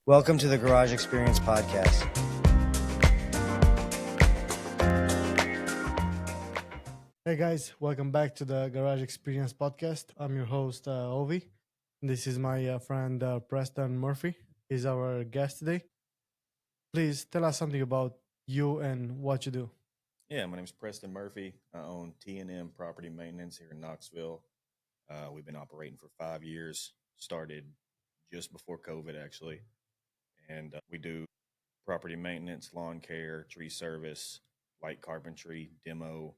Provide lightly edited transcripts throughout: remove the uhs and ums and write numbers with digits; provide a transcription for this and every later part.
Welcome to the Garage Experience Podcast. Hey guys, welcome back to the Garage Experience Podcast. I'm your host, Ovi. This is my friend Preston Murphy. He's our guest today. Please tell us something about you and what you do. Yeah, my name is Preston Murphy. I own T&M Property Maintenance here in Knoxville. We've been operating for 5 years. Started just before COVID, actually, and we do property maintenance, lawn care, tree service, light carpentry, demo,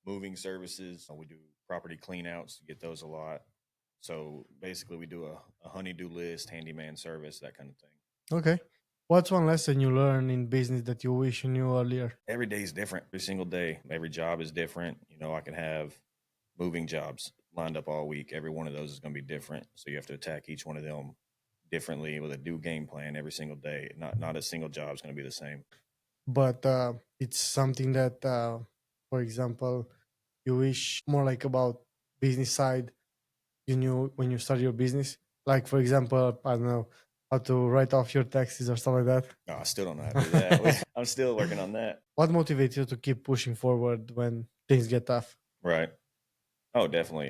moving services. We do property cleanouts. You get those a lot. So basically, we do a honey-do list, handyman service, that kind of thing. Okay. What's one lesson you learned in business that you wish you knew earlier? Every day is different. Every single day, every job is different. I can have moving jobs lined up all week. Every one of those is going to be different. So you have to attack each one of them differently with a new game plan every single day. Not a single job is going to be the same. But it's something that, for example, you wish more like about business side you knew when you started your business. Like, for example, I don't know, how to write off your taxes or stuff like that. No, I still don't know how to do that. I'm still working on that. What motivates you to keep pushing forward when things get tough? Right. Oh, definitely.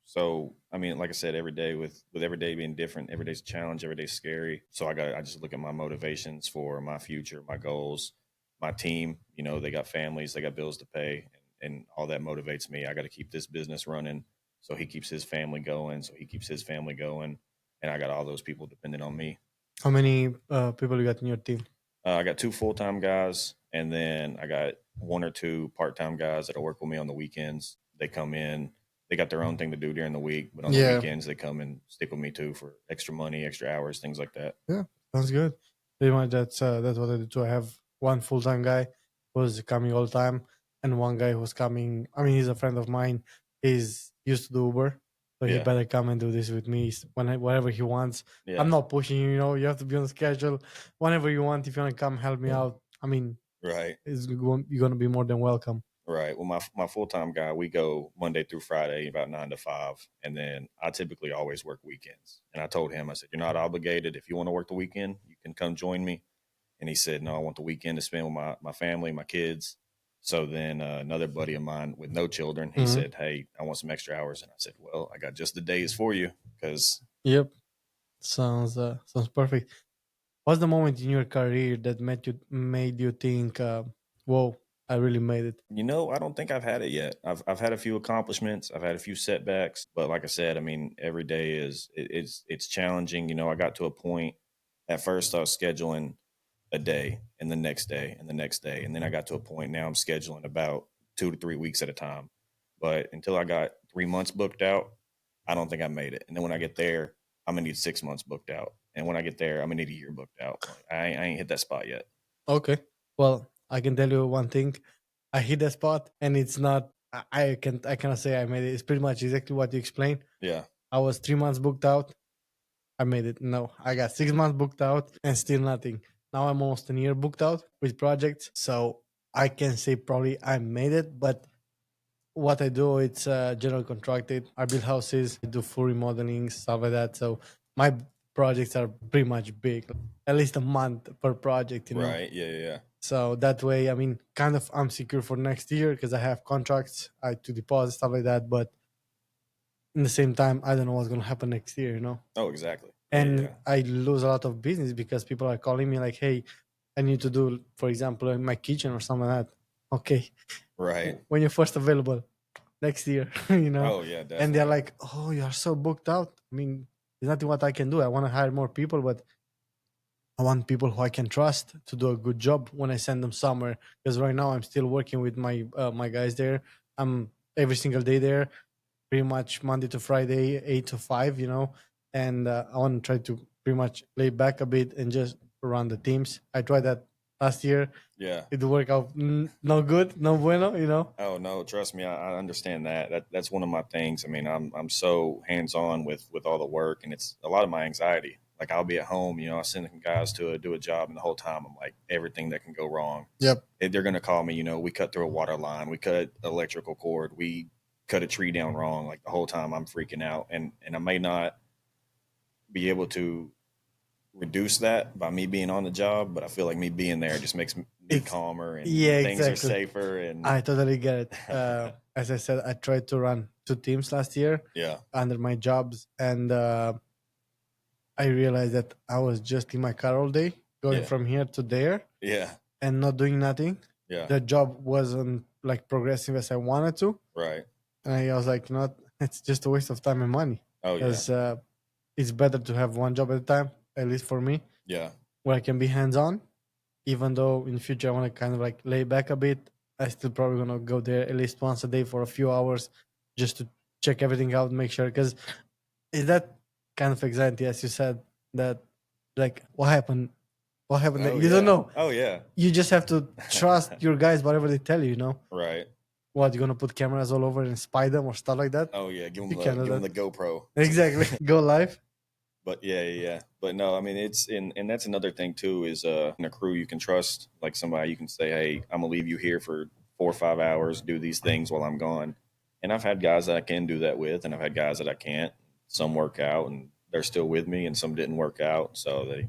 So I mean, like I said, every day with every day being different, every day's a challenge, every day's scary. So I just look at my motivations for my future, my goals, my team. They got families, they got bills to pay, and all that motivates me. I got to keep this business running, so he keeps his family going, and I got all those people dependent on me. How many people you got in your team? I got 2 full-time guys, and then I got 1 or 2 part-time guys that'll work with me on the weekends. They come in, they got their own thing to do during the week, but on the weekends they come and stick with me too for extra money, extra hours, things like that. Yeah, sounds good. Pretty much that's what I do too. I have one full time guy who's coming all the time, and one guy who's coming. I mean, he's a friend of mine. He's used to do Uber, so he Yeah. better come and do this with me whenever he wants. Yeah. I'm not pushing you. You have to be on schedule. Whenever you want, if you want to come help me out, I mean, Right. you're going to be more than welcome. Right. Well, my full-time guy, we go Monday through Friday about 9 to 5, and then I typically always work weekends. And I told him, I said, you're not obligated. If you want to work the weekend, you can come join me. And he said, no, I want the weekend to spend with my family, my kids. So then another buddy of mine with no children, he said, hey, I want some extra hours. And I said, well, I got just the days for you because. Yep. Sounds perfect. What's the moment in your career that made you think, "Whoa, I really made it"? I don't think I've had it yet. I've had a few accomplishments. I've had a few setbacks, but like I said, I mean, every day it's challenging. I got to a point. At first, I was scheduling a day, and the next day, and the next day, and then I got to a point. Now I'm scheduling about 2 to 3 weeks at a time. But until I got 3 months booked out, I don't think I made it. And then when I get there, I'm gonna need 6 months booked out. And when I get there, I'm gonna need a year booked out. I ain't hit that spot yet. Okay. Well, I can tell you one thing. I hit that spot, and it's not. I cannot say I made it. It's pretty much exactly what you explained. Yeah. I was 3 months booked out. I made it. No, I got 6 months booked out and still nothing. Now I'm almost a year booked out with projects, so I can say probably I made it. But what I do, it's general contracted. I build houses, I do full remodeling, stuff like that. So my projects are pretty much big, at least a month per project, Right. Yeah. So that way, I mean, kind of I'm secure for next year because I have contracts I to deposit, stuff like that. But in the same time, I don't know what's going to happen next year. Oh, exactly. And I lose a lot of business because people are calling me like, hey, I need to do, for example, in my kitchen or something like that. Okay. Right. When you're first available next year, Oh, yeah, definitely. And they're like, oh, you are so booked out. I mean, there's nothing what I can do. I want to hire more people, but I want people who I can trust to do a good job when I send them somewhere. Because right now I'm still working with my guys there. I'm every single day there, pretty much Monday to Friday, 8 to 5. And I want to try to pretty much lay back a bit and just run the teams. I tried that last year. Yeah. It worked out no good, no bueno. Oh no, trust me, I understand that. That's one of my things. I mean, I'm so hands on with all the work, and it's a lot of my anxiety. Like I'll be at home, I send the guys to do a job, and the whole time I'm like, everything that can go wrong. Yep. They're gonna call me. We cut through a water line, we cut electrical cord, we cut a tree down wrong. Like the whole time I'm freaking out, and I may not be able to reduce that by me being on the job, but I feel like me being there just makes me It's calmer and yeah, things are exactly. safer. And I totally get it. As I said, I tried to run 2 teams last year yeah, under my jobs, and I realized that I was just in my car all day, going yeah, from here to there, yeah, and not doing nothing. yeah, The job wasn't like progressive as I wanted to, right. and I was like, it's just a waste of time and money. Oh yeah, Because it's better to have one job at a time, at least for me, yeah, where I can be hands on. Even though in the future I want to kind of like lay back a bit, I still probably gonna go there at least once a day for a few hours, just to check everything out, make sure. Because is that kind of anxiety, as you said, that like what happened there? oh You don't yeah, know. oh yeah, You just have to trust your guys, whatever they tell you. You know right. what, you're gonna put cameras all over and spy them or stuff like that. Oh yeah, You can do give them that the GoPro. exactly. Go live. But yeah, yeah, yeah. But no, I mean it's and that's another thing too is in a crew you can trust, like somebody you can say, hey, I'm gonna leave you here for 4 or 5 hours, do these things while I'm gone. And I've had guys that I can do that with, and I've had guys that I can't. Some work out and they're still with me, and some didn't work out, so they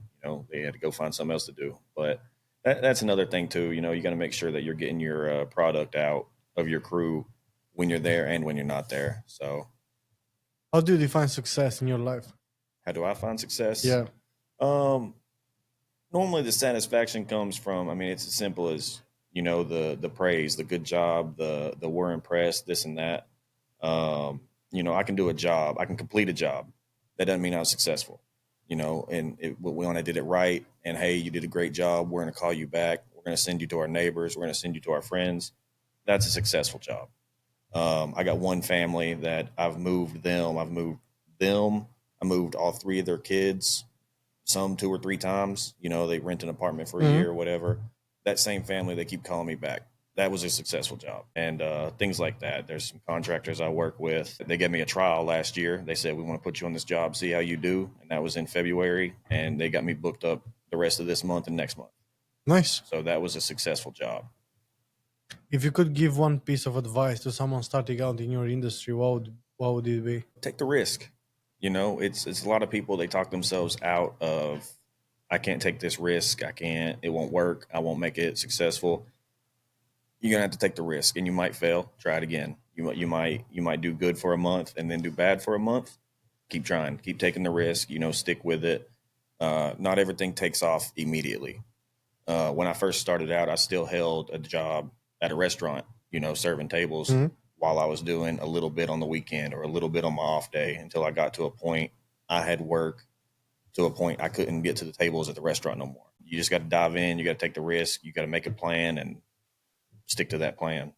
had to go find something else to do. But that's another thing too. You got to make sure that you're getting your product out of your crew when you're there and when you're not there. So How do you define success in your life? how do I find success? Yeah. Um, Normally the satisfaction comes from, I mean, it's as simple as, the praise, the good job, the we're impressed, this and that. I can do a job, I can complete a job. That doesn't mean I was successful, and when I did it right, and hey, you did a great job, we're going to call you back, we're going to send you to our neighbors, we're going to send you to our friends. That's a successful job. I got one family that I moved all three of their kids, some 2 or 3 times. They rent an apartment for a Hmm. year or whatever. That same family, they keep calling me back. That was a successful job. And things like that. There's some contractors I work with. They gave me a trial last year. They said, we want to put you on this job, see how you do. And that was in February. And they got me booked up the rest of this month and next month. Nice. So that was a successful job. If you could give one piece of advice to someone starting out in your industry, what would it be? Take the risk. It's a lot of people, they talk themselves out of, I can't take this risk. I can't, it won't work. I won't make it successful. You're gonna have to take the risk, and you might fail. Try it again. You might do good for a month and then do bad for a month. Keep trying. Keep taking the risk. Stick with it. Not everything takes off immediately. When I first started out, I still held a job at a restaurant. Serving tables Mhm. while I was doing a little bit on the weekend or a little bit on my off day until I got to a point I had work to a point I couldn't get to the tables at the restaurant no more. You just got to dive in. You got to take the risk. You got to make a plan and stick to that plan.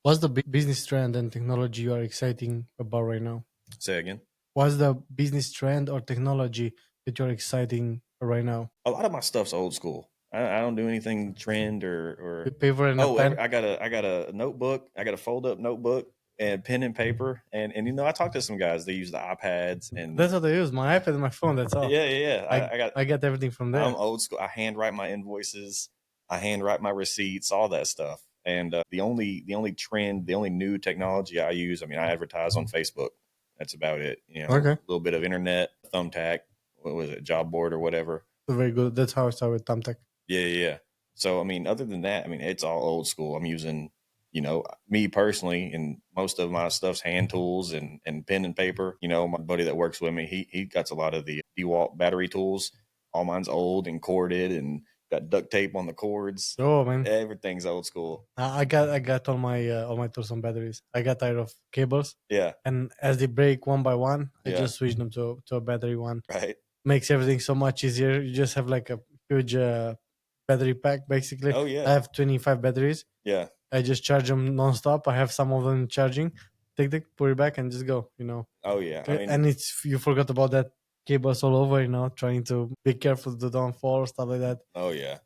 What's the business trend and technology you are exciting about right now? Say again. What's the business trend or technology that you're exciting right now? A lot of my stuff's old school. I don't do anything trend or. Paper and a Oh, pen. I got a notebook. I got a fold up notebook and pen and paper. And I talked to some guys. They use the iPads and That's what I use. My iPad and my phone. That's all. yeah, yeah, yeah. I I got. I get everything from there. I'm old school. I handwrite my invoices. I handwrite my receipts. All that stuff. And the only trend, the only new technology I use. I mean, I advertise on Facebook. That's about it. Okay, A little bit of internet, thumbtack. What was it? Job board or whatever. very good. That's how I started with Thumbtack. Yeah, yeah, yeah. So I mean, other than that, I mean, it's all old school. I'm using, me personally, and most of my stuff's hand tools and pen and paper. My buddy that works with me, he got a lot of the DeWalt battery tools. All mine's old and corded and got duct tape on the cords. Oh man, Everything's old school. I got all my tools on batteries. I got tired of cables, Yeah, and as they break one by one, I yeah, just switch them to a battery one. right. Makes everything so much easier. You just have like a huge battery pack basically. Oh I yeah, have 25 batteries. yeah. I just charge them nonstop. I have some of them charging. Take the put it back and just go. Oh yeah. I mean, And it's you forgot about that cables all over. Trying to be careful to don't fall or stuff like that. oh yeah.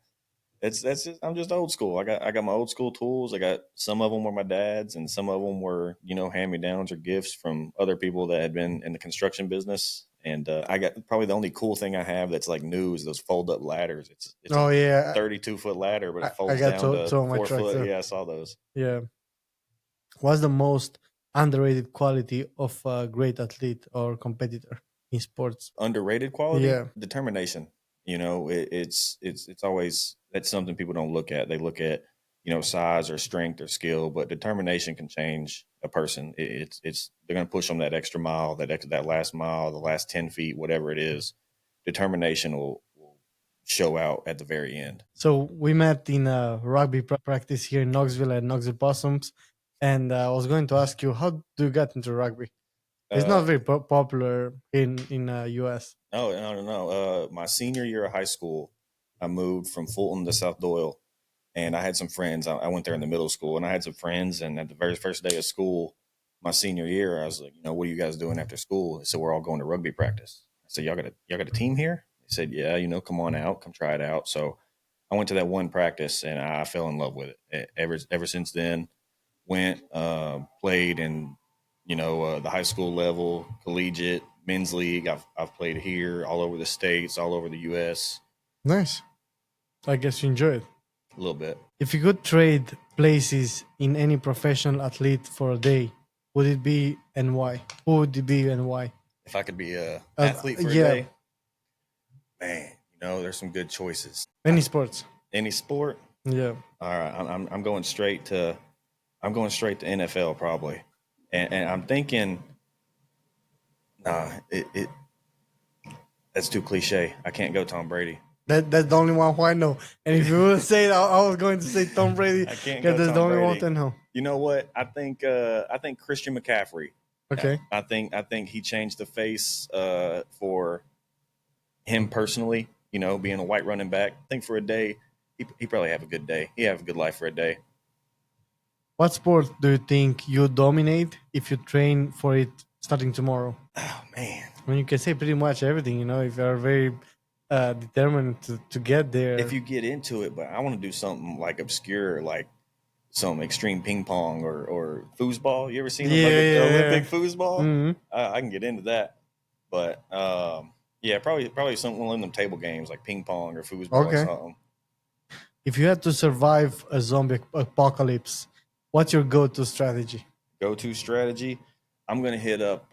That's just, I'm just old school. I got my old school tools. I got some of them were my dad's, and some of them were hand me downs or gifts from other people that had been in the construction business. And I got probably the only cool thing I have that's like new is those fold up ladders. It's a Oh yeah, 32-foot ladder, but I, it I folds got down two to on my four truck foot. too. Yeah, I saw those. Yeah. What's the most underrated quality of a great athlete or competitor in sports? Underrated quality, Yeah. determination. It's always, that's something people don't look at. They look at, size or strength or skill, but determination can change a person. It's they're going to push them that extra mile, that last mile, the last 10 feet, whatever it is. Determination will show out at the very end. So we met in a rugby practice here in Knoxville at Knoxville Possums, and I was going to ask you, how do you get into rugby? It's not very popular in US. No. My senior year of high school, I moved from Fulton to South Doyle, and I had some friends. I went there in the middle school, and I had some friends. And at the very first day of school, my senior year, I was like, what are you guys doing after school? They said, we're all going to rugby practice. I said, y'all got a team here? They said, yeah, come on out, come try it out. So I went to that one practice, and I fell in love with it. Ever since then, went, played in, the high school level, collegiate, men's league. I've played here, all over the states, all over the U.S. Nice. I guess you enjoy it. A little bit. If you could trade places in any professional athlete for a day, would it be and why? Who would it be and why? If I could be a athlete for a day, man, there's some good choices. Any sports? Any sport? Yeah. All right, I'm going straight to NFL probably, and I'm thinking, that's too cliche. I can't go Tom Brady. That's the only one who I know. And if you would say it, I was going to say Tom Brady. I can't go go Tom Tom the only Brady. one I know. You know what? I think Christian McCaffrey. Okay. I think he changed the face for him personally. Being a white running back. I think for a day, he probably have a good day. He have a good life for a day. What sport do you think you dominate if you train for it starting tomorrow? Oh man. I mean, you can say pretty much everything. If you are very determined to get there. If you get into it, but I want to do something like obscure, like some extreme ping pong or foosball. You ever seen Olympic foosball? Mm-hmm. I can get into that, but probably some one of them table games like ping pong or foosball or something. If you had to survive a zombie apocalypse, what's your go-to strategy? I'm gonna hit up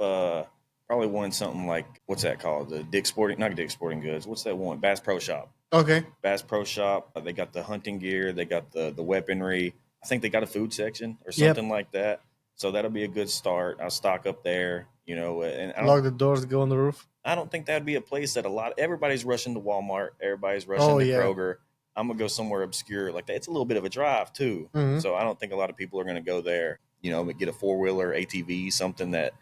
probably one something like, what's that called? The not Dick's Sporting Goods. What's that one? Bass Pro Shop. Okay. Bass Pro Shop. They got the hunting gear. They got the weaponry. I think they got a food section or something like that. So that'll be a good start. I'll stock up there, and lock the doors, go on the roof. I don't think that'd be a place that everybody's rushing to Walmart. Everybody's rushing to Kroger. I'm going to go somewhere obscure like that. It's a little bit of a drive too. Mm-hmm. So I don't think a lot of people are going to go there, get a 4-wheeler ATV, something that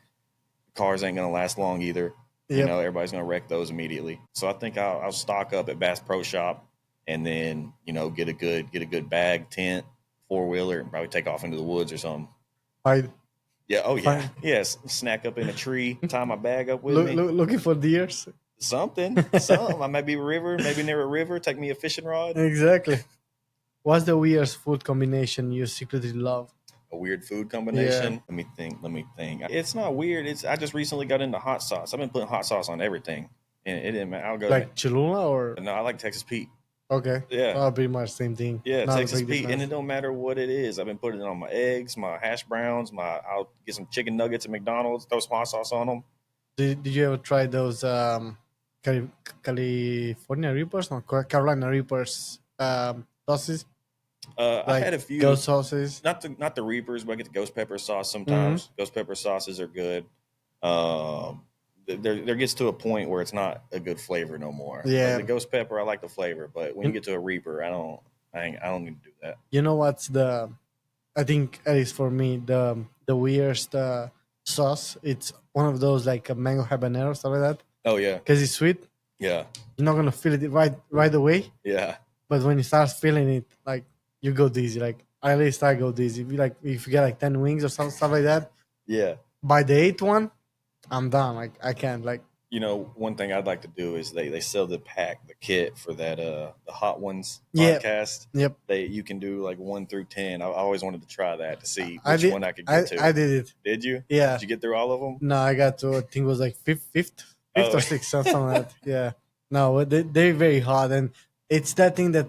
cars ain't going to last long either. Yep. Everybody's going to wreck those immediately. So I think I'll stock up at Bass Pro Shop and then, get a good bag, tent, 4-wheeler, and probably take off into the woods or something. Yeah. Oh yeah. Yes. Snack up in a tree, tie my bag up with me. Looking for deers. Something. I might be maybe near a river. Take me a fishing rod. Exactly. What's the weirdest food combination you secretly love? A weird food combination? Yeah. Let me think. It's not weird. I just recently got into hot sauce. I've been putting hot sauce on everything. And it didn't matter. I'll go like Cholula or? No, I like Texas Pete. Okay. Yeah. Pretty much same thing. Yeah, not Texas Pete. And it don't matter what it is. I've been putting it on my eggs, my hash browns, I'll get some chicken nuggets at McDonald's, throw some hot sauce on them. Did you ever try those California Reapers? No, Carolina Reapers sauces? I had a few ghost sauces. Not the Reapers, but I get the ghost pepper sauce sometimes. Mm-hmm. Ghost pepper sauces are good. There gets to a point where it's not a good flavor no more. Yeah, like the ghost pepper, I like the flavor, but when you get to a Reaper, I don't need to do that. You know what's I think at least for me the weirdest sauce? It's one of those like a mango habanero, stuff like that. Oh yeah, because it's sweet. Yeah, you're not gonna feel it right away. Yeah, but when you start feeling it, like you go dizzy. Like at least I go dizzy. If you get like 10 wings or stuff like that. Yeah. By the 8th one, I'm done. Like I can't. Like one thing I'd like to do is they sell the kit for that the Hot Ones podcast. Yep. You can do like 1 through 10. I always wanted to try that to see which one I could get to. I did it. Did you? Yeah. Did you get through all of them? No, I got to. I think it was like fifth or 6th, something like that. Yeah. No, they're very hot, and it's that thing that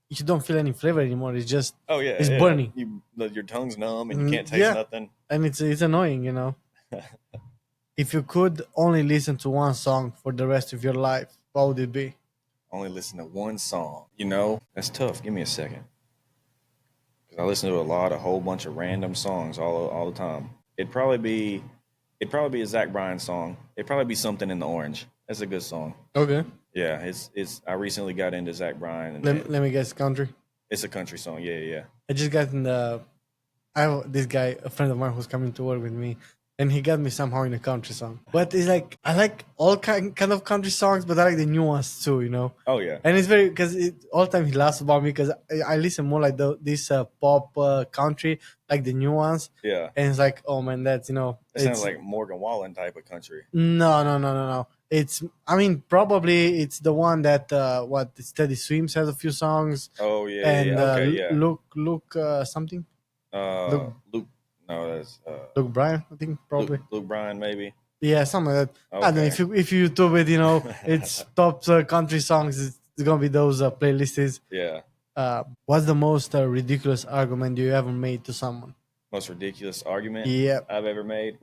you don't feel any flavor anymore. It's just it's burning. Your tongue's numb and you can't taste nothing. And it's annoying, If you could only listen to one song for the rest of your life, what would it be? only listen to one song. That's tough. Give me a second. Because I listen to a whole bunch of random songs all the time. It'd probably be a Zach Bryan song. It'd probably be Something in the Orange. That's a good song. Okay. Yeah, it's. I recently got into Zach Bryan, and Let me guess. Country. it's a country song. Yeah, yeah. I just got in the. I have this guy, a friend of mine, who's coming to work with me, and he got me somehow in a country song. But it's like I like all kind of country songs, but I like the new ones too. Oh yeah. And it's very because all the time he laughs about me because I listen more like this pop country, like the new ones. Yeah. And it's like, oh man, that's It it's sounds like Morgan Wallen type of country. no. Probably it's the one that what Steady Swims has a few songs. Oh yeah, And yeah. Okay, yeah. Luke something. Luke. No, that's Luke Bryan, I think probably. Luke Bryan, maybe. Yeah, something like that. I don't know Okay. if you YouTube it, it's top country songs. It's gonna be those playlists. Yeah. What's the most ridiculous argument you ever made to someone? Most ridiculous argument Yeah. I've ever made.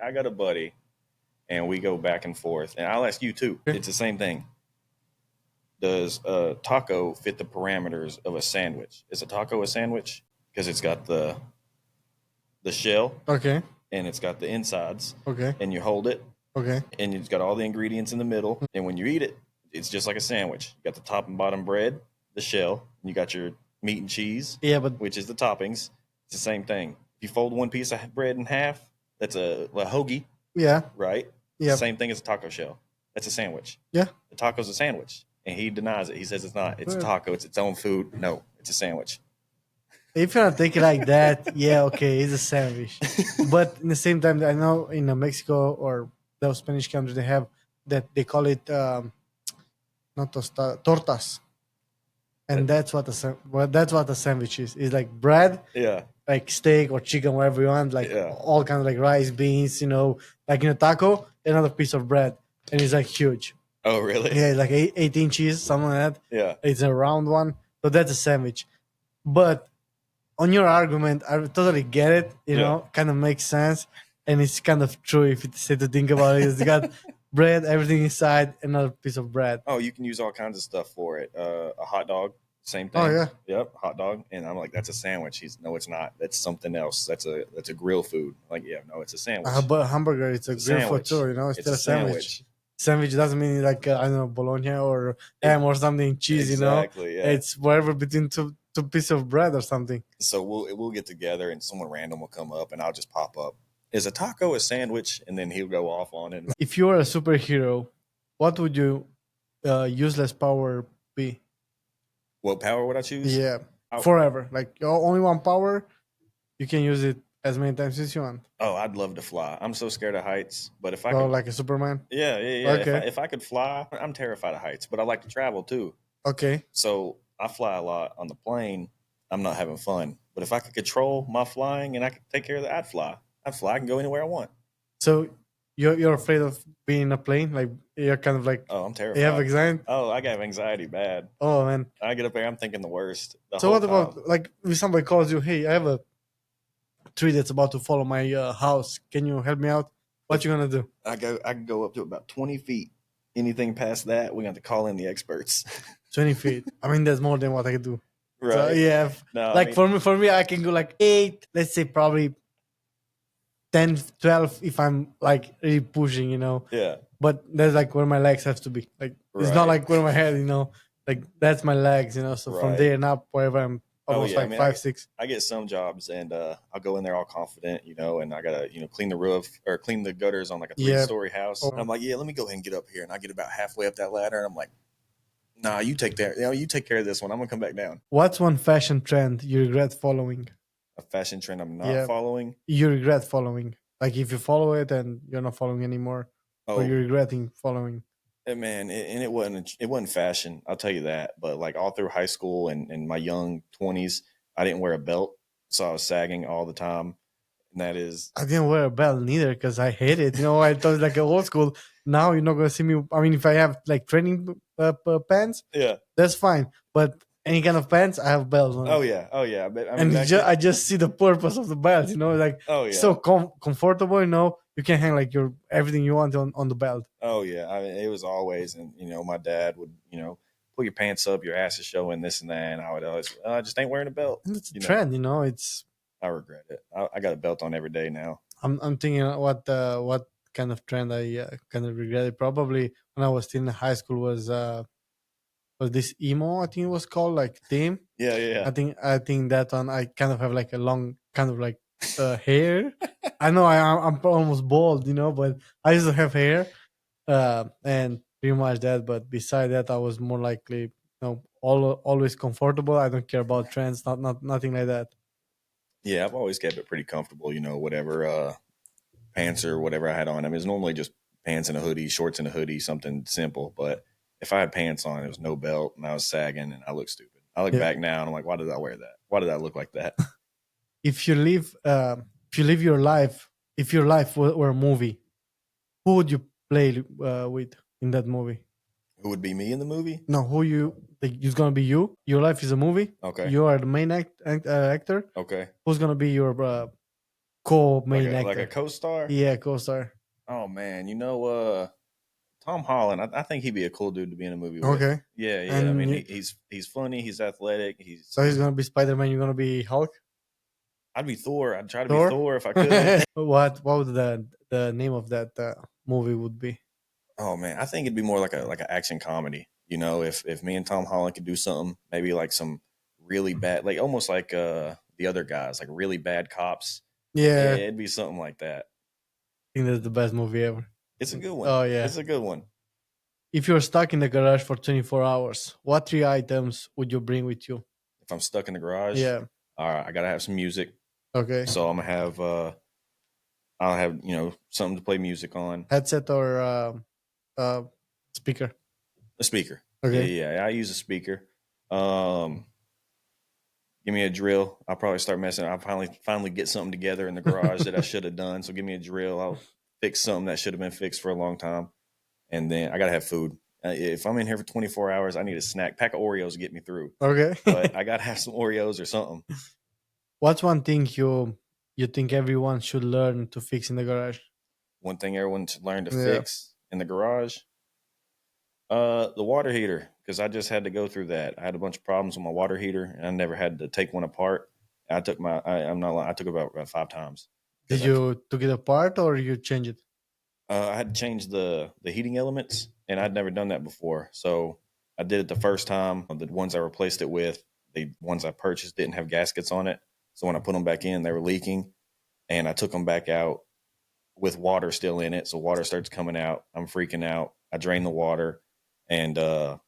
I got a buddy, and we go back and forth. And I'll ask you too. Okay. It's the same thing. Does a taco fit the parameters of a sandwich? Is a taco a sandwich? Because it's got the shell Okay. and it's got the insides, Okay. and you hold it, Okay. and it's got all the ingredients in the middle. And when you eat it, it's just like a sandwich. You got the top and bottom bread, the shell, and you got your meat and cheese, Yeah, but which is the toppings. It's the same thing. If you fold one piece of bread in half, that's a hoagie, yeah. right? Yeah. The same thing as a taco shell. That's a sandwich. Yeah. The taco's a sandwich. And he denies it. He says it's not. It's a taco. It's its own food. No, it's a sandwich. If you're not thinking like that, yeah, okay, it's a sandwich. But in the same time, I know in Mexico or those Spanish countries, they have that they call it not tortas, and that's what a sandwich is. It's like bread, Yeah. like steak or chicken, whatever you want, like Yeah. all kinds of like rice, beans, like in a taco, another piece of bread, and it's like huge. Oh, really? Yeah, like 8 inches, something like that. Yeah. It's a round one, so that's a sandwich. But on your argument, I totally get it. Kind of makes sense, and it's kind of true if you say to think about it. It's got bread, everything inside, another piece of bread. Oh, you can use all kinds of stuff for it. A hot dog, same thing. Oh yeah. Yep, hot dog. And I'm like, that's a sandwich. No, it's not. That's something else. That's a grill food. I'm like, yeah, no, it's a sandwich. But hamburger, it's a grill food too. It's still a sandwich. Sandwich doesn't mean like I don't know, bologna or ham or something, cheese. Exactly. Yeah. It's whatever between two pieces of bread or something. So we'll get together and someone random will come up and I'll just pop up. Is a taco a sandwich? And then he'll go off on it. If you were a superhero, what would your useless power be? What power would I choose? Yeah, forever. Like only one power, you can use it as many times as you want. Oh, I'd love to fly. I'm so scared of heights, but if I could, like a Superman. yeah. Okay. If I could fly, I'm terrified of heights, but I like to travel too. Okay. So I fly a lot on the plane. I'm not having fun. But if I could control my flying and I could take care of that, I'd fly. I can go anywhere I want. So you're afraid of being in a plane? Like you're kind of like, Oh, I'm terrified. you have anxiety? Oh, I got anxiety bad. Oh man. I get up there, I'm thinking the worst. So what about like if somebody calls you, hey, I have a tree that's about to fall on my house. Can you help me out? What you gonna do? I can go up to about 20 feet. Anything past that, we have to call in the experts. 20 feet. I mean, that's more than what I can do. Right. So, yeah. No, like for me, I can go like 8, let's say probably 10, 12 if I'm like really pushing, Yeah. But that's like where my legs have to be. Like it's not like where my head, like that's my legs, So from there and up, wherever I'm almost 5, 6. I get some jobs and I'll go in there all confident, and I gotta, clean the roof or clean the gutters on like a 3-story house. And I'm like, yeah, let me go ahead and get up here. And I get about halfway up that ladder and I'm like, nah, you take care of this one. I'm gonna come back down. What's one fashion trend you regret following? A fashion trend I'm not following? You regret following. Like if you follow it and you're not following anymore. Or you're regretting following. Man, it wasn't fashion, I'll tell you that. But like all through high school and my young 20s, I didn't wear a belt, so I was sagging all the time. And that is, I didn't wear a belt neither because I hate it. I thought like old school. Now you're not gonna see me. I mean, if I have like training pants, yeah, that's fine. But any kind of pants, I have belts on. Oh yeah. But, I just see the purpose of the belt. Like so comfortable. You can hang like everything you want on the belt. Oh yeah, I mean, it was always, and my dad would pull your pants up, your ass is showing, this and that. And I would always, I just ain't wearing a belt. And it's a You know, trend, you know. It's I regret it. I got a belt on every day now. I'm thinking what kind of trend I kind of regretted. Probably when I was still in high school was this emo, I think it was called, like theme. Yeah, yeah, yeah. I think that one I kind of have like a long kind of like hair. I know I'm almost bald, you know, but I used to have hair, and pretty much that. But beside that, I was more likely, always comfortable. I don't care about trends, not nothing like that. Yeah, I've always kept it pretty comfortable, whatever pants or whatever I had on. I mean, it's normally just pants and a hoodie, shorts and a hoodie, something simple. But if I had pants on, it was no belt and I was sagging and I looked stupid. I look Yeah. back now and I'm like, why did I wear that? Why did I look like that? If you live, your life, if your life were a movie, who would you play with in that movie? Who would be me in the movie? No, who you? Like, it's gonna be you. Your life is a movie. Okay. You are the main actor. Okay. Who's gonna be your co-main Like actor? a co-star? Yeah, co-star. Oh man, Tom Holland, I think he'd be a cool dude to be in a movie with. Okay. Yeah, yeah. And I mean, he's funny, he's athletic, So he's gonna be Spider-Man. You're gonna be Hulk. I'd be Thor. I'd try to Thor? be Thor if I could. What would the name of that movie would be? Oh man, I think it'd be more like an action comedy. If me and Tom Holland could do something, maybe like some really bad, like almost like the other guys, like really bad cops. Yeah, It'd be something like that. I think that's the best movie ever. It's a good one. Oh yeah. It's a good one. If you're stuck in the garage for 24 hours, what 3 items would you bring with you? If I'm stuck in the garage, Yeah. all right, I gotta have some music. Okay. So I'm gonna have I'll have something to play music on. Headset or speaker? A speaker. Okay. Yeah. I use a speaker. Give me a drill. I'll probably start messing. I'll finally get something together in the garage that I should have done. So give me a drill. I'll fix something that should have been fixed for a long time. And then I gotta have food. If I'm in here for 24 hours, I need a snack. Pack of Oreos to get me through. Okay. But I gotta have some Oreos or something. What's one thing you think everyone should learn to fix in the garage? One thing everyone should learn to Yeah. fix in the garage, the water heater, because I just had to go through that. I had a bunch of problems with my water heater, and I never had to take one apart. I took I'm not lying, I took it about 5 times. Did you took it apart or you change it? I had to change the heating elements, and I'd never done that before. So I did it the first time. The ones I replaced it with, the ones I purchased didn't have gaskets on it. So when I put them back in, they were leaking, and I took them back out with water still in it. So water starts coming out. I'm freaking out. I drained the water, and I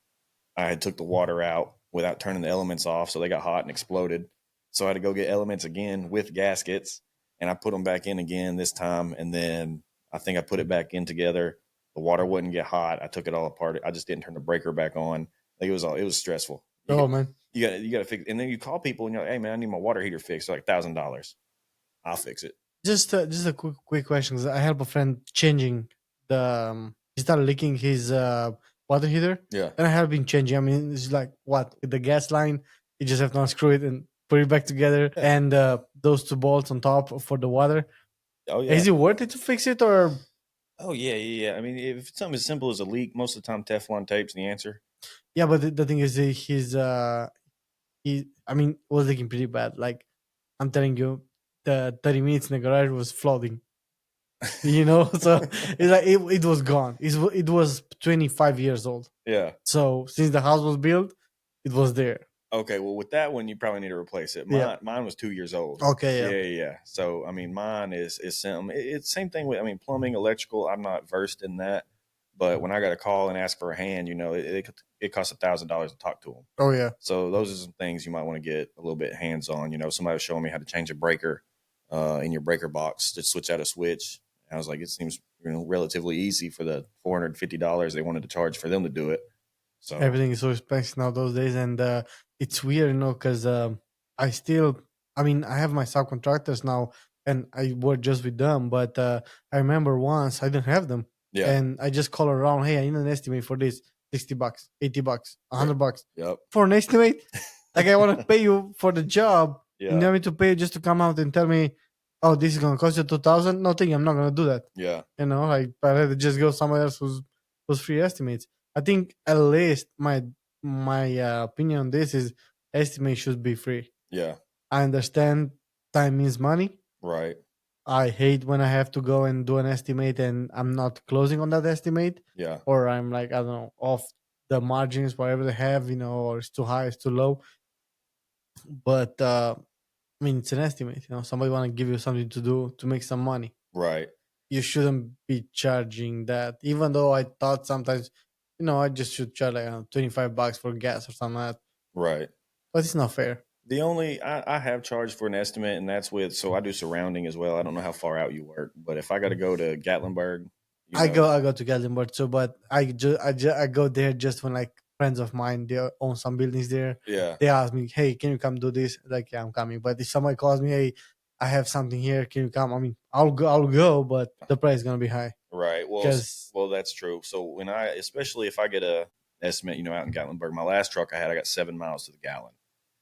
had took the water out without turning the elements off. So they got hot and exploded. So I had to go get elements again with gaskets, and I put them back in again this time. And then I think I put it back in together. The water wouldn't get hot. I took it all apart. I just didn't turn the breaker back on. Like it was stressful. Man. You got to fix. And then you call people and you're like, hey man, I need my water heater fixed. They're like $1,000. I'll fix it. Just a quick question. 'Cause I help a friend changing the. He started leaking his water heater, Yeah. and I have been changing. I mean, it's like what with the gas line, you just have to unscrew it and put it back together, and those 2 bolts on top for the water. Oh yeah. Is it worth it to fix it or? Oh yeah. I mean, if it's something as simple as a leak, most of the time Teflon tape's the answer. Yeah, but the thing is, he I mean, was leaking pretty bad. Like I'm telling you, the 30 minutes in the garage was flooding. So it's like it was gone. It was 25 years old. Yeah. So since the house was built, it was there. Okay, well, with that one, you probably need to replace it. Yeah. Mine was 2 years old. Okay, Yeah. So, I mean, mine is something. It's same thing with, I mean, plumbing, electrical. I'm not versed in that, but when I got a call and ask for a hand, it costs $1,000 to talk to them. Oh yeah. So those are some things you might want to get a little bit hands on. Somebody was showing me how to change a breaker in your breaker box to switch out a switch. And I was like, it seems relatively easy for the $450 they wanted to charge for them to do it. So Everything is so expensive now those days, and it's weird, because I have my subcontractors now, and I work just with them. But I remember once I didn't have them, yeah, and I just call around. Hey, I need an estimate for this. $60, $80, $100 yep, for an estimate. Like I want to pay you for the job, yeah, and you want me to pay you just to come out and tell me, oh, this is gonna cost you 2,000. No, thing, I'm not gonna do that. yeah. Like I rather just go somewhere else who's free estimates. I think at least my my opinion on this is estimate should be free. Yeah. I understand time means money. Right. I hate when I have to go and do an estimate and I'm not closing on that estimate, Yeah. or I'm like, I don't know, off the margins, whatever they have, or it's too high, it's too low. But I mean, it's an estimate. Somebody want to give you something to do to make some money. Right. You shouldn't be charging that. Even though I thought sometimes, I just should charge like $25 for gas or something like that. Right. But it's not fair. The only I have charged for an estimate, and that's so I do surrounding as well. I don't know how far out you work, but if I got to go to Gatlinburg, I go to Gatlinburg too, but I go there just when like friends of mine they own some buildings there. yeah, They ask me, "Hey, can you come do this?" Like, yeah, I'm coming. But if somebody calls me, "Hey, I have something here, can you come?" I mean, I'll go, but the price is gonna be high right. Well, because that's true. So when especially if I get a estimate, out in Gatlinburg, my last truck I got 7 miles to the gallon.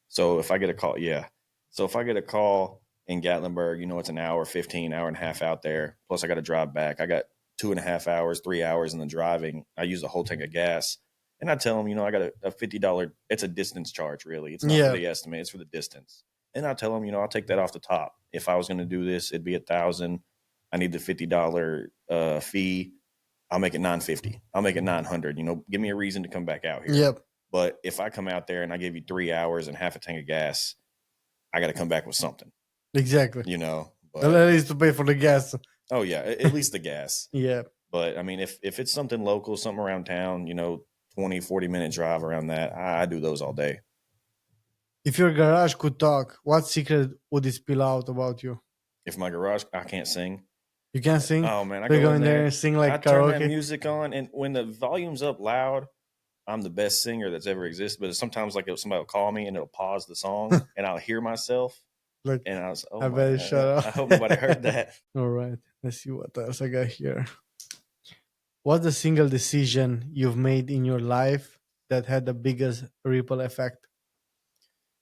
So if I get a call, yeah. So if I get a call in Gatlinburg, it's an hour, 15, hour and a half out there. Plus I got to drive back. I got 2.5 hours, 3 hours in the driving. I use a whole tank of gas. And I tell them, I got a $50, it's a distance charge, really. It's not yeah, for the estimate, it's for the distance. And I tell them, I'll take that off the top. If I was going to do this, it'd be 1,000. I need the $50 fee. I'll make it 950. I'll make it 900. Give me a reason to come back out here. yep, But if I come out there and I give you 3 hours and half a tank of gas, I got to come back with something, exactly. But At least to pay for the gas. oh yeah, at least the gas. Yeah. But I mean, if it's something local, something around town, 20, 40-minute drive around that, I do those all day. If your garage could talk, what secret would it spill out about you? If my garage, I can't sing. You can sing. Oh man, I So you go go in in there and sing like I turn that karaoke. music on, and when the volume's up loud, I'm the best singer that's ever existed. But sometimes, like, if somebody will call me and it'll pause the song, and I'll hear myself, Like, and I was, oh I my better god, shut up. I hope nobody heard that. All right. Let's see what else I got here. What's the single decision you've made in your life that had the biggest ripple effect?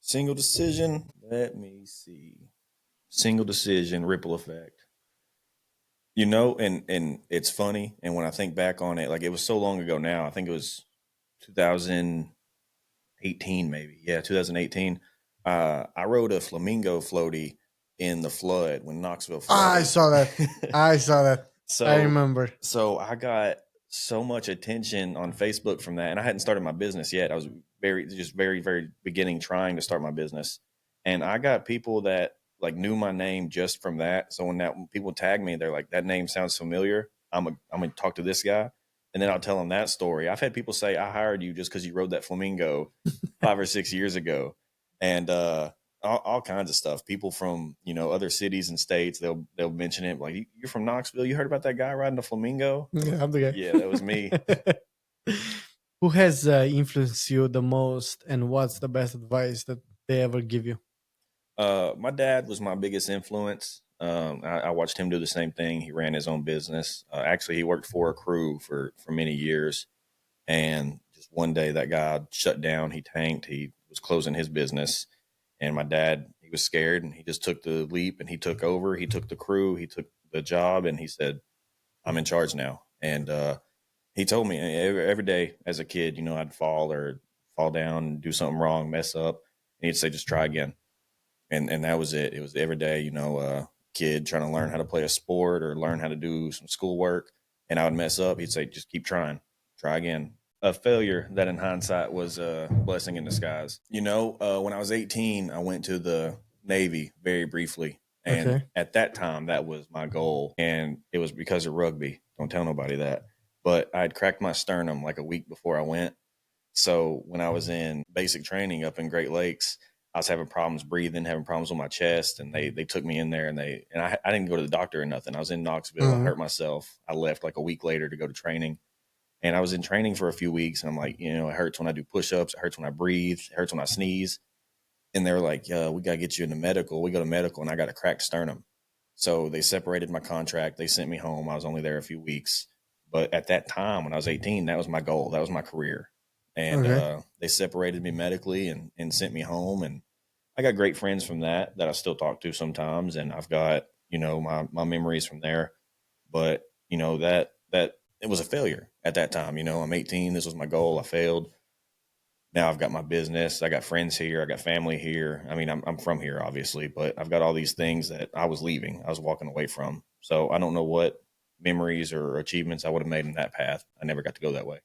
Single decision. Let me see. Single decision, ripple effect. And it's funny. And when I think back on it, like, it was so long ago now. I think it was 2018, maybe. Yeah, 2018. I rode a flamingo floaty in the flood when Knoxville flooded. I saw that. I saw that. So I remember. So I got so much attention on Facebook from that, and I hadn't started my business yet. I was very, very beginning, trying to start my business, and I got people that like knew my name just from that. So when people tag me, they're like, "That name sounds familiar. I'm gonna talk to this guy," and then I'll tell them that story. I've had people say, "I hired you just because you rode that flamingo 5 or 6 years ago," and all kinds of stuff. People from other cities and states, they'll mention it, like, "You're from Knoxville. You heard about that guy riding a flamingo?" Yeah, I'm the guy. Yeah, that was me. Who has influenced you the most, and what's the best advice that they ever give you? My dad was my biggest influence. I watched him do the same thing. He ran his own business. Actually, he worked for a crew for many years, and just one day that guy shut down. He tanked. He was closing his business, and my dad, he was scared, and he just took the leap, and he took over. He took the crew. He took the job, and he said, "I'm in charge now." And he told me every day as a kid, I'd fall down and do something wrong, mess up, and he'd say, "Just try again." And that was it. It was every day, kid trying to learn how to play a sport or learn how to do some schoolwork, and I would mess up. He'd say, "Just keep trying, try again." A failure that, in hindsight, was a blessing in disguise. When I was 18, I went to the Navy very briefly, and Okay. at that time, that was my goal, and it was because of rugby. Don't tell nobody that. But I had cracked my sternum like a week before I went. So when I was in basic training up in Great Lakes, I was having problems breathing, having problems with my chest, and they took me in there, and I didn't go to the doctor or nothing. I was in Knoxville. I hurt myself. I left like a week later to go to training, and I was in training for a few weeks, and I'm like, it hurts when I do push-ups, it hurts when I breathe, it hurts when I sneeze, and they were like, we got to get you into medical. We go to medical, and I got a cracked sternum. So they separated my contract. They sent me home. I was only there a few weeks, but at that time when I was 18, that was my goal. That was my career. And they separated me medically and sent me home. And I got great friends from that I still talk to sometimes. And I've got, my memories from there. But, that it was a failure at that time. I'm 18. This was my goal. I failed. now I've got my business. I got friends here. I got family here. I mean, I'm from here, obviously, but I've got all these things that I was leaving. I was walking away from. So I don't know what memories or achievements I would have made in that path. I never got to go that way.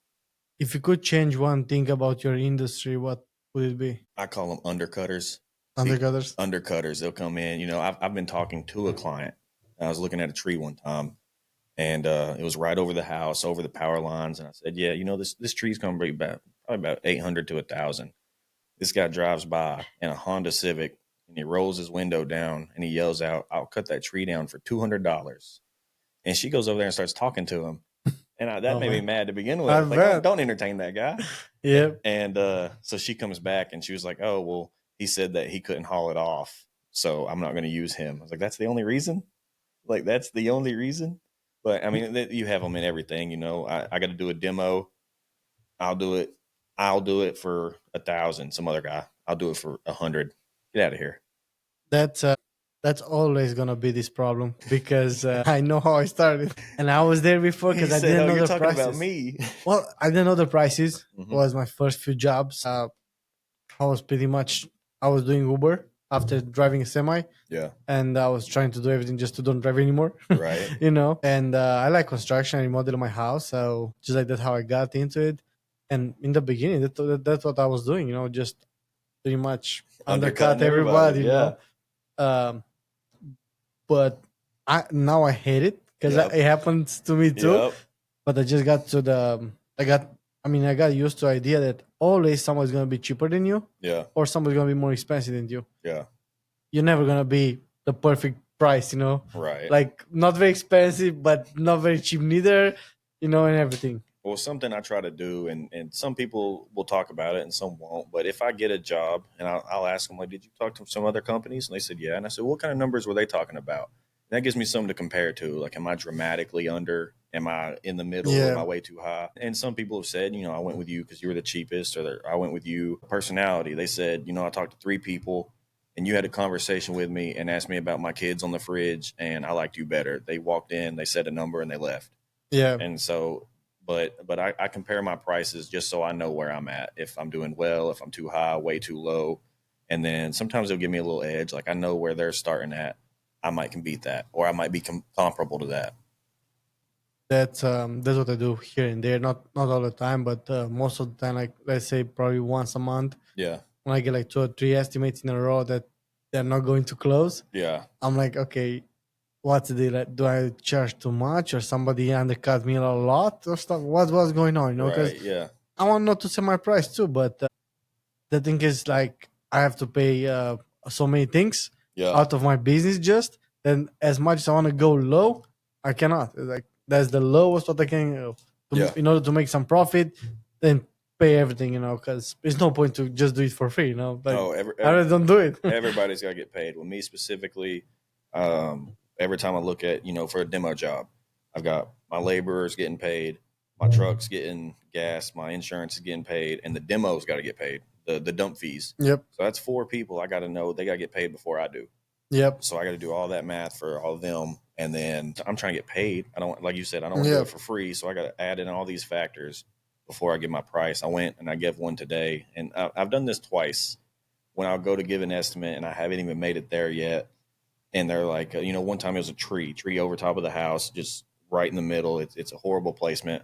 If you could change one thing about your industry, what would it be? I call them undercutters. Undercutters. Undercutters. They'll come in. I've been talking to a client. I was looking at a tree one time, and it was right over the house, over the power lines. And I said, "Yeah, this tree's going to be probably about 800 to 1,000." This guy drives by in a Honda Civic, and he rolls his window down, and he yells out, "I'll cut that tree down for $200." And she goes over there and starts talking to him, and that made me mad to begin with. Like, don't entertain that guy. Yeah. And so she comes back, and she was like, "Oh, well, he said that he couldn't haul it off, so I'm not going to use him." I was like, "That's the only reason? Like, that's the only reason?" But I mean, you have them in everything. I got to do a demo. I'll do it. I'll do it for 1,000. Some other guy, I'll do it for 100. Get out of here. That's always gonna be this problem because I know how I started, and I was there before because I didn't know you're the talking prices. about me. Well, I didn't know the prices. Mhm. Was my first few jobs. I was I was doing Uber after driving a semi, Yeah. and I was trying to do everything just to don't drive anymore. Right. And I like construction. I remodeled my house, so just like that's how I got into it. And in the beginning, that's what I was doing. Just pretty much undercut Undercutting everybody. everybody, Um, but now I hate it because Yep. it happens to me too. Yep. But I just got to I got used to the idea that always someone's gonna be cheaper than you, Yeah. or someone's gonna be more expensive than you. Yeah. You're never gonna be the perfect price, Right. like not very expensive, but not very cheap neither, and everything. Well, something I try to do, and some people will talk about it and some won't. But if I get a job and I'll ask them, like, "Did you talk to some other companies?" And they said, "Yeah." And I said, "What kind of numbers were they talking about?" And that gives me something to compare to. Like, am I dramatically under? Am I in the middle? Yeah. Am I way too high? And some people have said, I went with you because you were the cheapest, or I went with you personality. They said, I talked to 3 people and you had a conversation with me and asked me about my kids on the fridge and I liked you better. They walked in, they said a number and they left. Yeah. And so, but I compare my prices just so I know where I'm at. If I'm doing well, if I'm too high, way too low. And then sometimes they'll give me a little edge. Like I know where they're starting at. I might can beat that, or I might be comparable to that. That's what I do here and there. Not all the time, but most of the time, like let's say probably once a month. Yeah. When I get like 2 or 3 estimates in a row that they're not going to close, Yeah. I'm like, okay, what's the deal? Like, do I charge too much, or somebody undercut me a lot, or stuff? What's going on? Because Right. Yeah. I want not to say my price too, but the thing is, like, I have to pay so many things Yeah. out of my business just, and as much as I want to go low, I cannot. It's like that's the lowest what I can Yeah. in order to make some profit, then pay everything, because there's no point to just do it for free, like, No, I really don't do it. everybody's got to get paid. With me specifically, every time I look at, for a demo job, I've got my laborers getting paid, my truck's getting gas, my insurance is getting paid, and the demo's got to get paid, the dump fees. Yep. So that's 4 people I got to know they got to get paid before I do. Yep. So I got to do all that math for all of them. And then I'm trying to get paid. I don't, like you said, I don't want to do it for free. So I got to add in all these factors before I give my price. I went and I gave one today, and I've done this twice when I'll go to give an estimate and I haven't even made it there yet. And they're like, one time it was a tree over top of the house, just right in the middle. It's a horrible placement.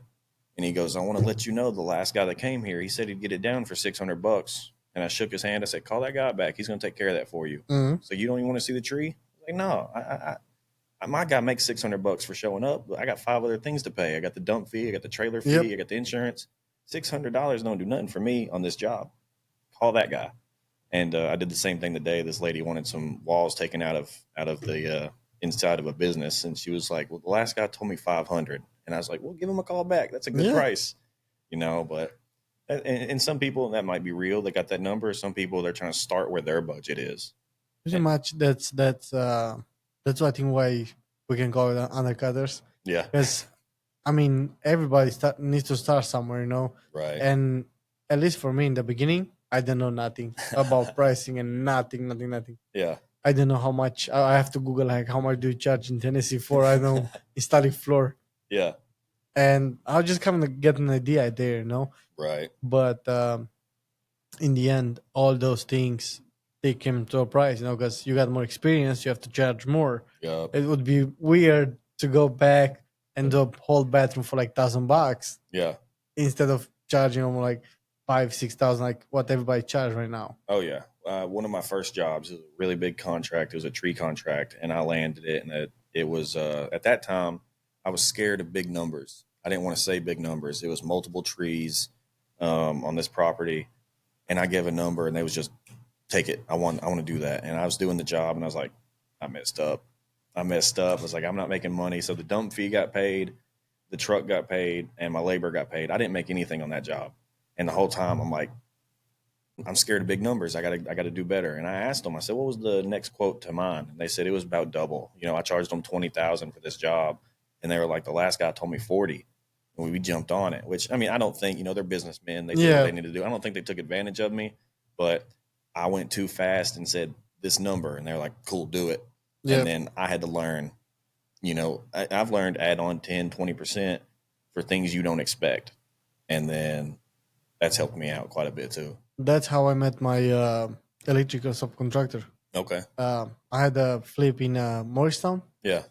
And he goes, "I want to let you know the last guy that came here, he said he'd get it down for $600. And I shook his hand. I said, "Call that guy back. He's going to take care of that for you." Mhm. So you don't even want to see the tree? I was like, no, my guy makes $600 for showing up. But I got 5 other things to pay. I got the dump fee. I got the trailer fee. Yep. I got the insurance. $600 don't do nothing for me on this job. Call that guy. And I did the same thing today. This lady wanted some walls taken out of the inside of a business, and she was like, "Well, the last guy told me 500." And I was like, "Well, give him a call back. That's a good price." But and some people that might be real. They got that number. Some people they're trying to start where their budget is. Pretty much that's what I think why we can call it undercutters. Yeah. Because everybody needs to start somewhere, Right. And at least for me in the beginning, I didn't know nothing about pricing and nothing. Yeah. I didn't know how much. I have to Google like how much do you charge in Tennessee for installing floor. Yeah. And I'll just kind of get an idea there, Right. But in the end, all those things they came to a price, because you got more experience, you have to charge more. Yup. It would be weird to go back and do a whole bathroom for like $1,000 Yeah. instead of charging them like 5,000, 6,000, like what everybody charge right now. Oh yeah. One of my first jobs was a really big contract. It was a tree contract, and I landed it. And it was at that time I was scared of big numbers. I didn't want to say big numbers. It was multiple trees on this property, and I gave a number, and they was just take it. I want to do that. And I was doing the job, and I was like, I messed up. I was like, I'm not making money. So the dump fee got paid, the truck got paid, and my labor got paid. I didn't make anything on that job. And the whole time I'm like, I'm scared of big numbers. I gotta do better. And I asked them, I said, what was the next quote to mine? And they said it was about double. I charged them 20,000 for this job. And they were like, the last guy told me 40. And we jumped on it, which, I mean, I don't think, they're businessmen. They do what Yeah. they need to do. I don't think they took advantage of me, but I went too fast and said this number. And they're like, cool, do it. Yeah. And then I had to learn, I've learned add on 10, 20% for things you don't expect. And then that's helped me out quite a bit too. That's how I met my electrical subcontractor. Okay. I had a flip in Morristown, Yeah.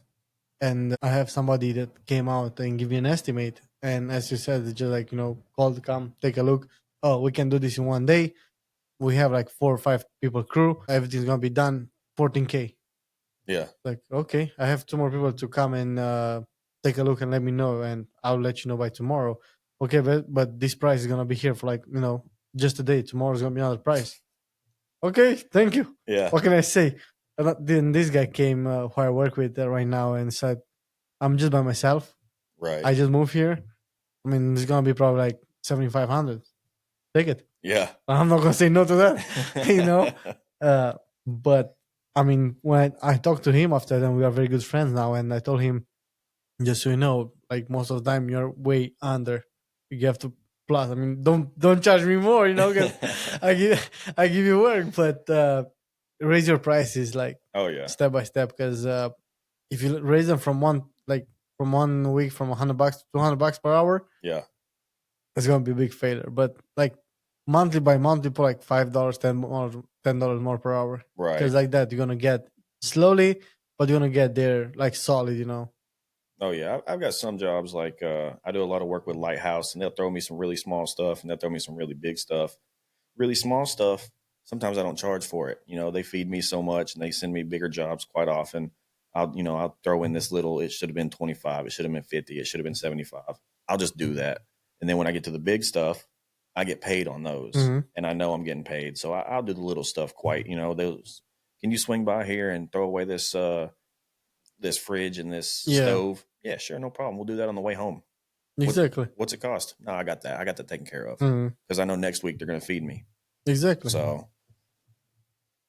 and I have somebody that came out and give me an estimate. And as you said, it's just like, call to come, take a look. Oh, we can do this in one day. We have like 4 or 5 people crew. Everything's going to be done, 14K. Yeah. Like, okay, I have 2 more people to come and take a look and let me know, and I'll let you know by tomorrow. Okay, but this price is going to be here for like, just a day. Tomorrow's going to be another price. Okay, thank you. Yeah. What can I say? Then this guy came who I work with right now and said, I'm just by myself. Right. I just moved here. I mean, it's going to be probably like 7,500. Take it. Yeah. I'm not going to say no to that, But I mean, when I talked to him after that, we are very good friends now. And I told him, just so you know, like most of the time you're way under. You have to plus. I mean, don't charge me more, because I give you work, but raise your prices like Oh yeah. step by step. Because if you raise them from one week from $100 to $200 per hour, Yeah. it's gonna be a big failure. But like monthly by month, you put like $5, $10 more per hour. Right. Because like that, you're gonna get slowly, but you're gonna get there like solid. Oh yeah. I've got some jobs like I do a lot of work with Lighthouse, and they'll throw me some really small stuff, and they'll throw me some really big stuff. Really small stuff. Sometimes I don't charge for it. They feed me so much, and they send me bigger jobs quite often. I'll throw in this little. It should have been 25. It should have been 50. It should have been 75. I'll just do that. And then when I get to the big stuff, I get paid on those, and I know I'm getting paid. So I'll do the little stuff quite. Those. Can you swing by here and throw away this this fridge and this stove? Yeah, sure, no problem. We'll do that on the way home. Exactly. What's it cost? No, I got that. I got that taken care of Mhm. because I know next week they're going to feed me. Exactly. So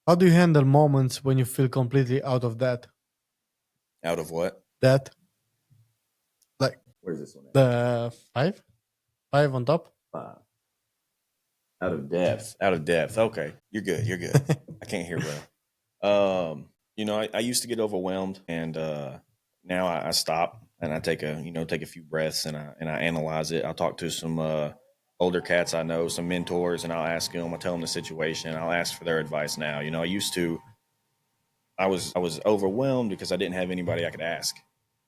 How do you handle moments when you feel completely out of that? out of what? That, like Where's this one? the five on top. Five. Out of depth. Out of depth. Okay, you're good. You're good. I can't hear well. I used to get overwhelmed, and now I stop and I take a few breaths, and I analyze it. I'll talk to some older cats I know, some mentors, and I'll ask them. I'll tell them the situation. I'll ask for their advice now. I was overwhelmed because I didn't have anybody I could ask.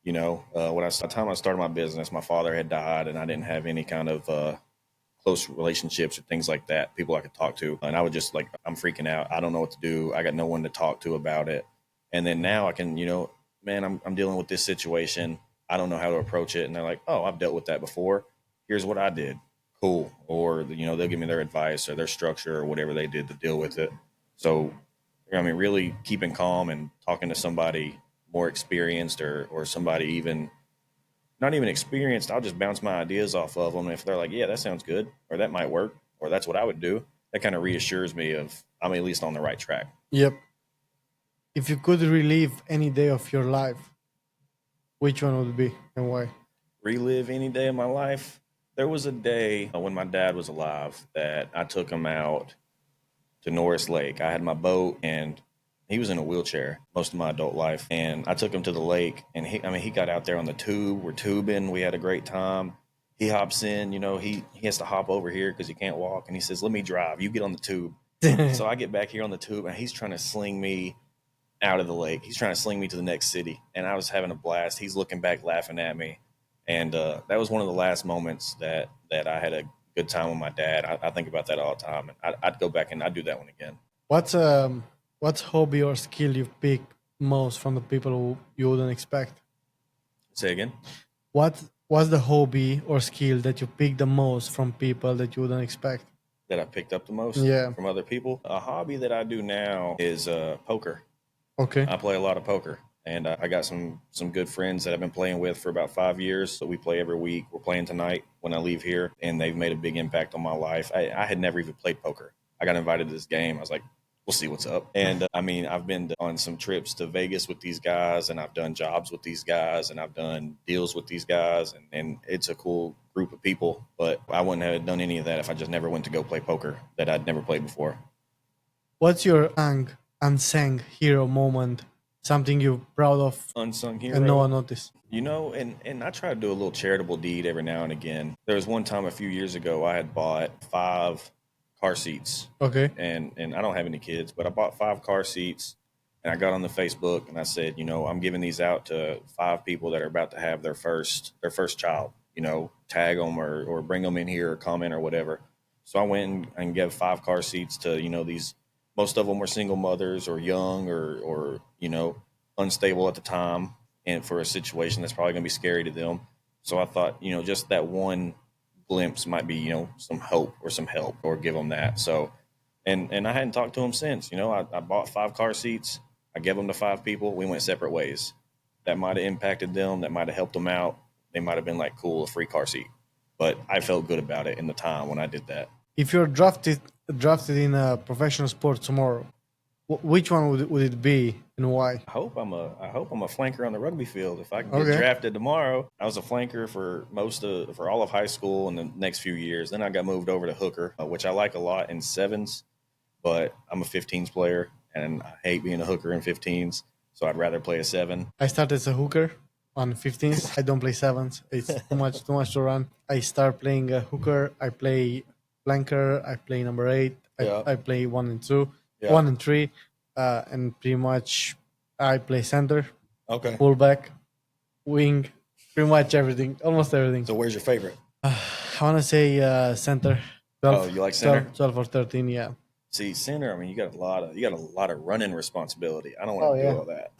By the time I started my business, my father had died, and I didn't have any kind of close relationships or things like that, people I could talk to. And I would just like, I'm freaking out. I don't know what to do. I got no one to talk to about it. And then now I can, man, I'm dealing with this situation. I don't know how to approach it. And they're like, oh, I've dealt with that before. Here's what I did. Cool. Or, they'll give me their advice or their structure or whatever they did to deal with it. So, really keeping calm and talking to somebody more experienced or somebody even not even experienced, I'll just bounce my ideas off of them. If they're like, yeah, that sounds good, or that might work, or that's what I would do, that kind of reassures me of I'm at least on the right track. Yep. If you could relive any day of your life, which one would it be and why? Relive any day of my life? There was a day when my dad was alive that I took him out to Norris Lake. I had my boat, and he was in a wheelchair most of my adult life. And I took him to the lake, and he got out there on the tube. We're tubing. We had a great time. he hops in, he has to hop over here because he can't walk. And he says, let me drive. You get on the tube. So I get back here on the tube and he's trying to sling me out of the lake. He's trying to sling me to the next city. And I was having a blast. He's looking back, laughing at me. And that was one of the last moments that I had a good time with my dad. I think about that all the time. And I'd go back and I'd do that one again. What's hobby or skill you pick most from the people who you wouldn't expect? Say again? What's the hobby or skill that you pick the most from people that you wouldn't expect? That I picked up the most Yeah. from other people. A hobby that I do now is poker. Okay. I play a lot of poker, and I got some good friends that I've been playing with for about 5 years. So we play every week. We're playing tonight when I leave here, and they've made a big impact on my life. I had never even played poker. I got invited to this game. I was like, we'll see what's up. And I've been on some trips to Vegas with these guys, and I've done jobs with these guys, and I've done deals with these guys, and it's a cool group of people. But I wouldn't have done any of that if I just never went to go play poker that I'd never played before. What's your unsung hero moment? Something you're proud of Unsung hero. and no one noticed. And I try to do a little charitable deed every now and again. There was one time a few years ago I had bought 5 car seats. Okay. And I don't have any kids, but I bought 5 car seats and I got on the Facebook and I said, I'm giving these out to 5 people that are about to have their first child, tag them or bring them in here or comment or whatever. So I went and gave 5 car seats to, these, most of them were single mothers or young or unstable at the time and for a situation that's probably going to be scary to them. So I thought, just that one glimpse might be, some hope or some help or give them that. So, and I hadn't talked to them since, I bought 5 car seats. I gave them to 5 people. We went separate ways. That might have impacted them. That might have helped them out. They might have been like, cool, a free car seat. But I felt good about it in the time when I did that. If you're drafted in a professional sport tomorrow, which one would it be and why? I hope I'm a flanker on the rugby field. If I can get Okay. drafted tomorrow, I was a flanker for all of high school and the next few years. Then I got moved over to hooker, which I like a lot in 7s, but I'm a 15s player and I hate being a hooker in 15s. So I'd rather play a 7. I started as a hooker on 15s. I don't play 7s. It's too much to run. I start playing a hooker. I play flanker. I play number 8. I play 1 and 2, 1 and 3, and pretty much I play center, Okay. fullback, wing, pretty much everything, almost everything. So where's your favorite? I want to say center. 12, Oh, you like center? 12 or 13, yeah. See, center. You got a lot of running responsibility. I don't want to do all that.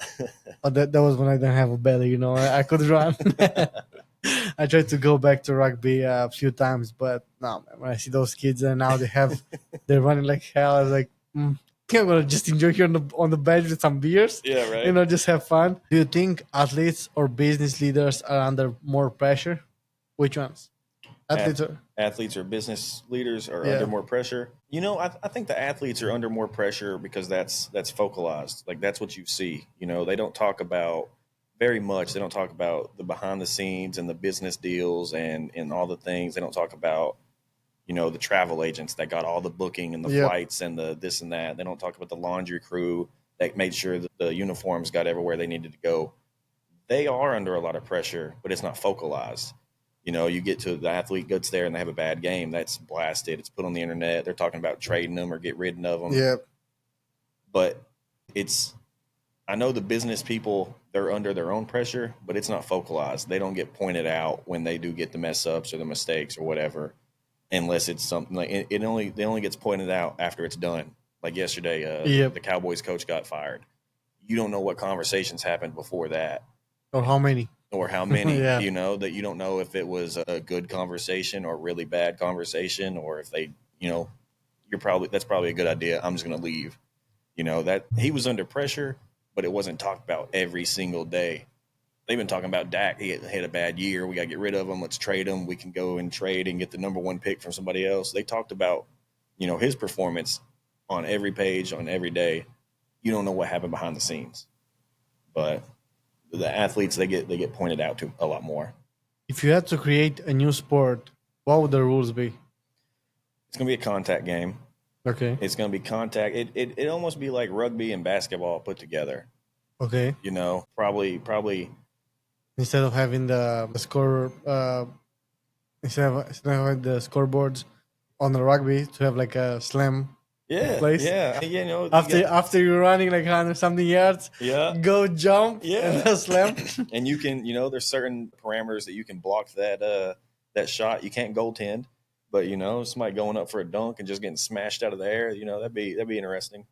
Oh, that was when I didn't have a belly, I could run. I tried to go back to rugby a few times, but no, man, when I see those kids and now they're running like hell, I was like, I'm gonna just enjoy here on the bench with some beers. Yeah, right. Just have fun. Do you think athletes or business leaders are under more pressure? Which ones? Athletes or business leaders are under more pressure. I think the athletes are under more pressure because that's focalized. Like that's what you see. They don't talk about very much. They don't talk about the behind the scenes and the business deals and all the things. They don't talk about, the travel agents that got all the booking and the flights and the this and that. They don't talk about the laundry crew that made sure that the uniforms got everywhere they needed to go. They are under a lot of pressure, but it's not focalized. You get to the athlete gets there and they have a bad game. That's blasted. It's put on the internet. They're talking about trading them or get rid of them. Yeah. But I know the business people, they're under their own pressure, but it's not focalized. They don't get pointed out when they do get the mess ups or the mistakes or whatever, unless it's something like it only gets pointed out after it's done. Like yesterday, the Cowboys coach got fired. You don't know what conversations happened before that. Or how many. that you don't know if it was a good conversation or really bad conversation, or if they, that's probably a good idea. I'm just going to leave. That he was under pressure, but it wasn't talked about every single day. They've been talking about Dak. He had a bad year. We got to get rid of him. Let's trade him. We can go and trade and get the number 1 pick from somebody else. They talked about, his performance on every page, on every day. You don't know what happened behind the scenes, but the athletes, they get pointed out to a lot more. If you had to create a new sport, what would the rules be? It's going to be a contact game. Okay. It's going to be contact. It almost be like rugby and basketball put together. Okay. Probably Instead of having the score instead of the scoreboards on the rugby to have like a slam Yeah, place. yeah. You know, you After you're running like 100 something yards, yeah, go jump yeah. and then slam. And you can, there's certain parameters that you can block that shot. You can't goaltend, but somebody going up for a dunk and just getting smashed out of the air, that'd be interesting.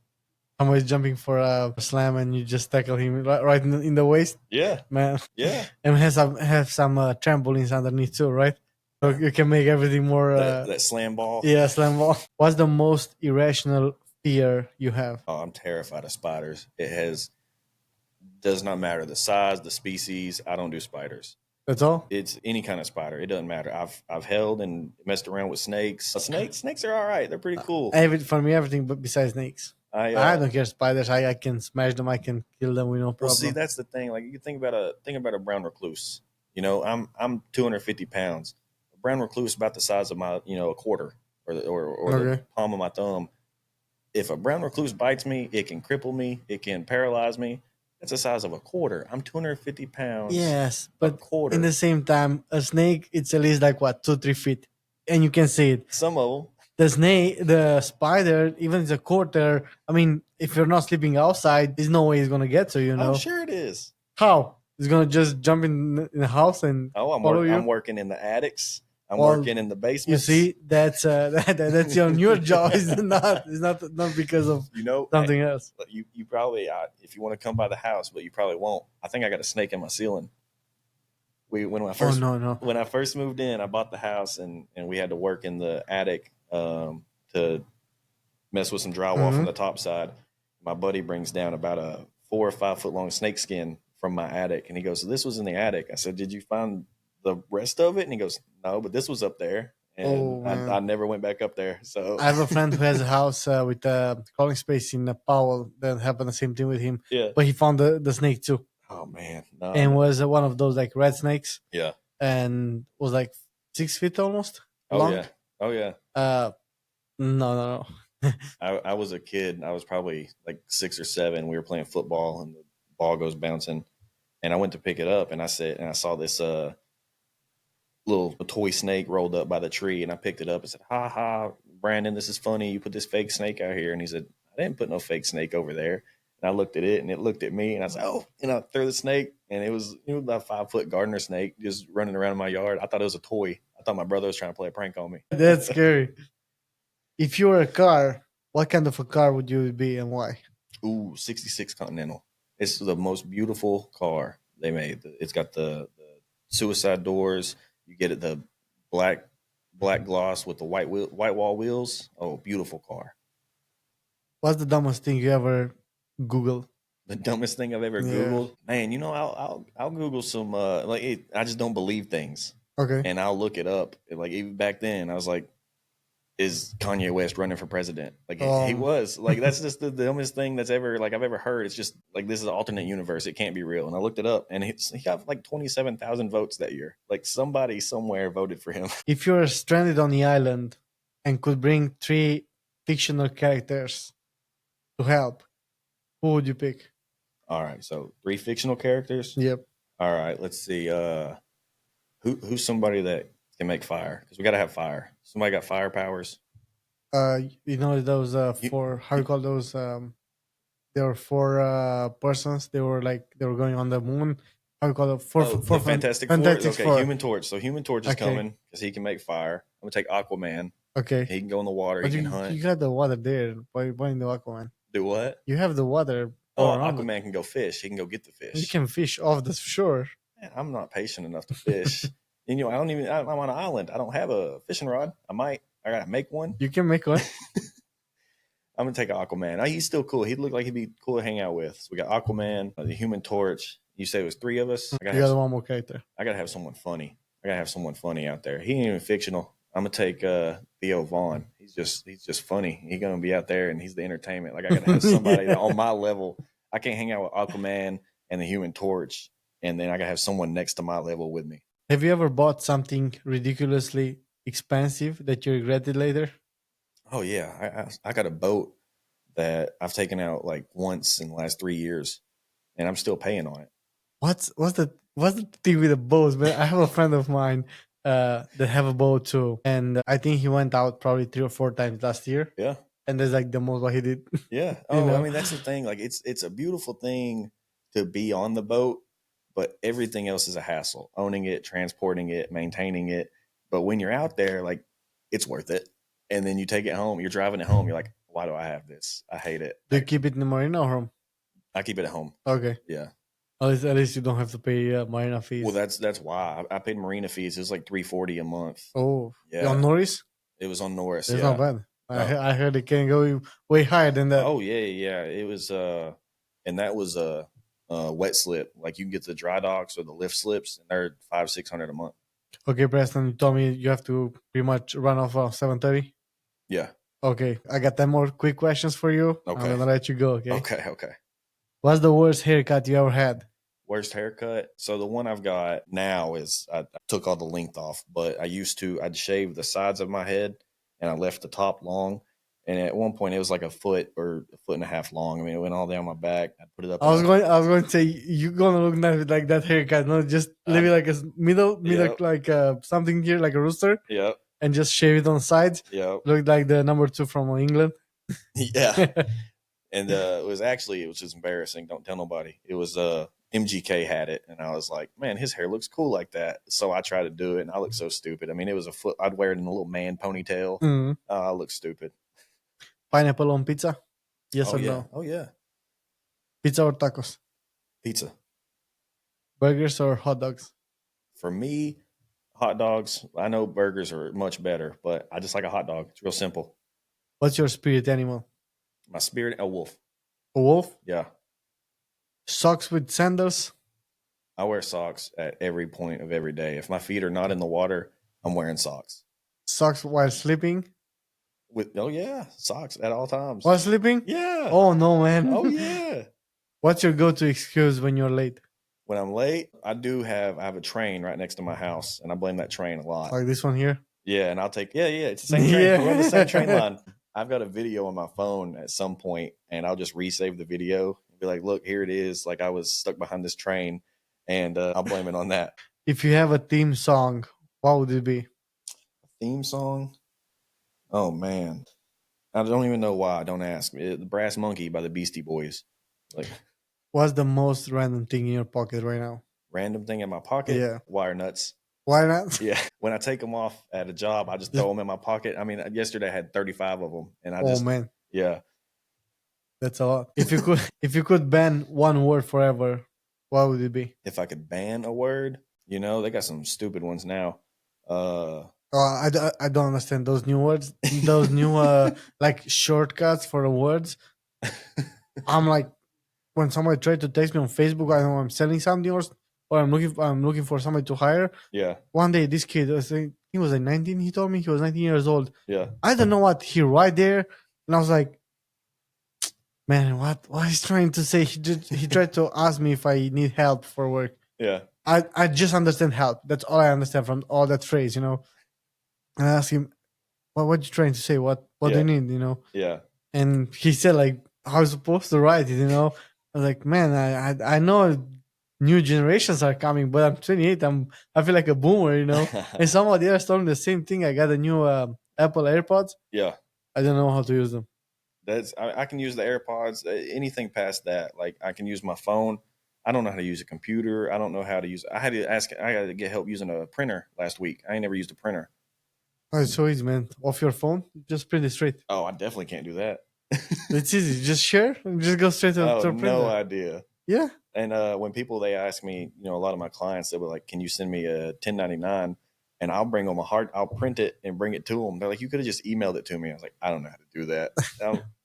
Somebody's jumping for a slam and you just tackle him right in the waist, Yeah, man. yeah. And have some trampolines underneath too, right? So you can make everything more. That slam ball. Yeah, slam ball. What's the most irrational fear you have? Oh, I'm terrified of spiders. Does not matter the size, the species. I don't do spiders. That's all. It's any kind of spider. It doesn't matter. I've held and messed around with snakes. Snakes are all right. They're pretty cool. For me, everything but besides snakes. I don't care spiders. I can smash them. I can kill them with no problem. Well, see, that's the thing. Like you think about a brown recluse. I'm 250 pounds. A brown recluse about the size of my a quarter or the palm of my thumb. If a brown recluse bites me, it can cripple me. It can paralyze me. That's the size of a quarter. I'm 250 pounds. Yes, but quarter. In the same time, a snake, it's at least like 2-3 feet, and you can see it. Some of them. The snake, the spider, even if it's a quarter. I mean, if you're not sleeping outside, there's no way it's gonna get to you. Oh, sure it is. How? It's gonna just jump in the house and follow you? I'm working in the attics. I'm working in the basement. You see, that's on your job. It's not because of something else. You probably if you want to come by the house, but you probably won't. I think I got a snake in my ceiling. When I first moved in, I bought the house and we had to work in the attic to mess with some drywall from the top side. My buddy brings down about a 4 or 5 foot long snake skin from my attic, and he goes, "So this was in the attic." I said, "Did you find the rest of it?" And he goes, "No, but this was up there." And I never went back up there. So I have a friend who has a house with a crawling space in Powell that happened the same thing with him. Yeah, but he found the snake too. Oh man, and was one of those like red snakes. Yeah, and was like 6 feet almost long. Oh yeah. No. I was a kid. I was probably like 6 or 7. We were playing football and the ball goes bouncing, and I went to pick it up and I saw this little toy snake rolled up by the tree, and I picked it up and said, "Ha ha, Brandon, this is funny. You put this fake snake out here." And he said, "I didn't put no fake snake over there." And I looked at it and it looked at me, and I said, "Oh," and I threw the snake, and it was about a 5-foot gardener snake just running around in my yard. I thought it was a toy. I thought my brother was trying to play a prank on me. That's scary. If you were a car, what kind of a car would you be and why? Ooh, 66 Continental. It's the most beautiful car they made. It's got the suicide doors. You get it the black gloss with the white wall wheels. Oh, beautiful car. What's the dumbest thing you ever Googled? The dumbest thing I've ever Googled? Man, I'll Google some I just don't believe things. Okay. And I'll look it up. Like even back then, I was like, is Kanye West running for president? Like he was. Like that's just the dumbest thing that's ever I've ever heard. It's just like this is an alternate universe. It can't be real. And I looked it up, and he got like 27,000 votes that year. Like somebody somewhere voted for him. If you were stranded on the island and could bring 3 fictional characters to help, who would you pick? All right, so 3 fictional characters. Yep. All right, let's see. Who's somebody that can make fire? Because we got to have fire. Somebody got fire powers. Those four. How you call those? There were 4 persons. They were going on the moon. How you call it? Four Fantastic Four. Okay, Human Torch. So Human Torch is coming because he can make fire. I'm gonna take Aquaman. Okay. He can go in the water. But he can hunt. You got the water there. Why in the Aquaman? Do what? You have the water. Aquaman can go fish. He can go get the fish. You can fish off the shore. Man, I'm not patient enough to fish. And, I'm on an island. I don't have a fishing rod. I gotta make one. You can make one. I'm gonna take Aquaman. He's still cool. He'd look like he'd be cool to hang out with. So we got Aquaman, the Human Torch. You say it was 3 of us. You got one more character. I gotta have someone funny. Out there. He ain't even fictional. I'm gonna take Theo Vaughn. He's just funny. He's gonna be out there and he's the entertainment. Like I gotta have somebody on my level. I can't hang out with Aquaman and the Human Torch, and then I gotta have someone next to my level with me. Have you ever bought something ridiculously expensive that you regretted later? Oh yeah, I got a boat that I've taken out like once in the last 3 years, and I'm still paying on it. What's the thing with the boats, man? I have a friend of mine that have a boat too, and I think he went out probably 3 or 4 times last year, Yeah. and that's like the most what he did. Yeah. You Oh, I know, mean, that's the thing. Like, it's a beautiful thing to be on the boat, but everything else is a hassle. Owning it, transporting it, maintaining it. But when you're out there, like, it's worth it. And then you take it home. You're driving it home. You're like, why do I have this? I hate it. do you keep it in the marina or home? I keep it at home. Okay, Yeah. at least you don't have to pay marina fees. Well, that's why I paid marina fees. It's like $340 a month. Oh, Yeah. on Norris, It was on Norris. that's Yeah. not bad. Oh. I heard it can go way higher than that. Oh yeah. It was and that was a wet slip. Like you can get the dry docks or the lift slips, and they're $500-600 a month. Okay, Preston, you told me you have to pretty much run off 7:30. Yeah. Okay, I got 10 more quick questions for you. Okay. I'm gonna let you go. Okay. Okay. What's the worst haircut you ever had? Worst haircut. So the one I've got now is I took all the length off, but I'd shave the sides of my head and I left the top long. And at one point it was like a foot or a foot and a half long. I mean, it went all down my back. I put it up. I was going to say you're gonna look nice with like that haircut, not just leave it like a middle, Yep. like something here like a rooster, Yep. and just shave it on the sides. Yep. Look like the number 2 from England. Yeah. And it was just embarrassing. Don't tell nobody. It was MGK had it, and I was like, man, his hair looks cool like that. So I tried to do it, and I looked so stupid. I mean, it was a foot. I'd wear it in a little man ponytail. Mm. I looked stupid. Pineapple on pizza? Yes Oh or yeah. no? Oh yeah. Pizza or tacos? Pizza. Burgers or hot dogs? For me, hot dogs. I know burgers are much better, but I just like a hot dog. It's real simple. What's your spirit animal? My spirit, a wolf. A wolf? Yeah. Socks with sandals? I wear socks at every point of every day. If my feet are not in the water, I'm wearing socks. Socks while sleeping? Socks at all times. While sleeping? Yeah. Oh no, man. Oh yeah. What's your go-to excuse when you're late? When I'm late, I have a train right next to my house, and I blame that train a lot. Like this one here? Yeah, and I'll take it's the same train. Yeah. We're on the same train line. I've got a video on my phone at some point, and I'll just resave the video and be like, look, here it is. Like I was stuck behind this train, and I'll blame it on that. If you have a theme song, what would it be? Theme song? Oh man. I don't even know why. Don't ask me. The Brass Monkey by the Beastie Boys. Like What's the most random thing in your pocket right now? random thing in my pocket. Yeah. Wire nuts. Why not? Yeah. When I take them off at a job, I just throw them in my pocket. I mean, yesterday I had 35 of them, and Oh man, yeah. that's a lot. If you could ban one word forever, what would it be? If I could ban a word, they got some stupid ones now. I don't understand those new words, those new like shortcuts for the words. I'm like, when somebody tried to text me on Facebook, I know I'm selling something or I'm looking for somebody to hire. Yeah. One day, this kid, he was like 19. He told me he was 19 years old. Yeah. I don't know what he write there, and I was like, man, what he's trying to say? He tried to ask me if I need help for work. Yeah. I just understand help. That's all I understand from all that phrase, And I asked him, what you trying to say? What do you need, Yeah. And he said like, how you supposed to write it, I was like, man, I know new generations are coming, but I'm 28. I feel like a boomer, And somebody else told me the same thing. I got a new Apple AirPods. Yeah. I don't know how to use them. I can use the AirPods. Anything past that, like I can use my phone. I don't know how to use a computer. I don't know how to use. I had to get help using a printer last week. I ain't never used a printer. Oh, it's so easy, man. Off your phone, just print it straight. Oh, I definitely can't do that. It's easy. Just share and just go straight to a printer. No idea. Yeah. And when people they ask me, a lot of my clients they were like, "Can you send me a 1099?" And I'll bring them I'll print it and bring it to them. They're like, "You could have just emailed it to me." I was like, "I don't know how to do that."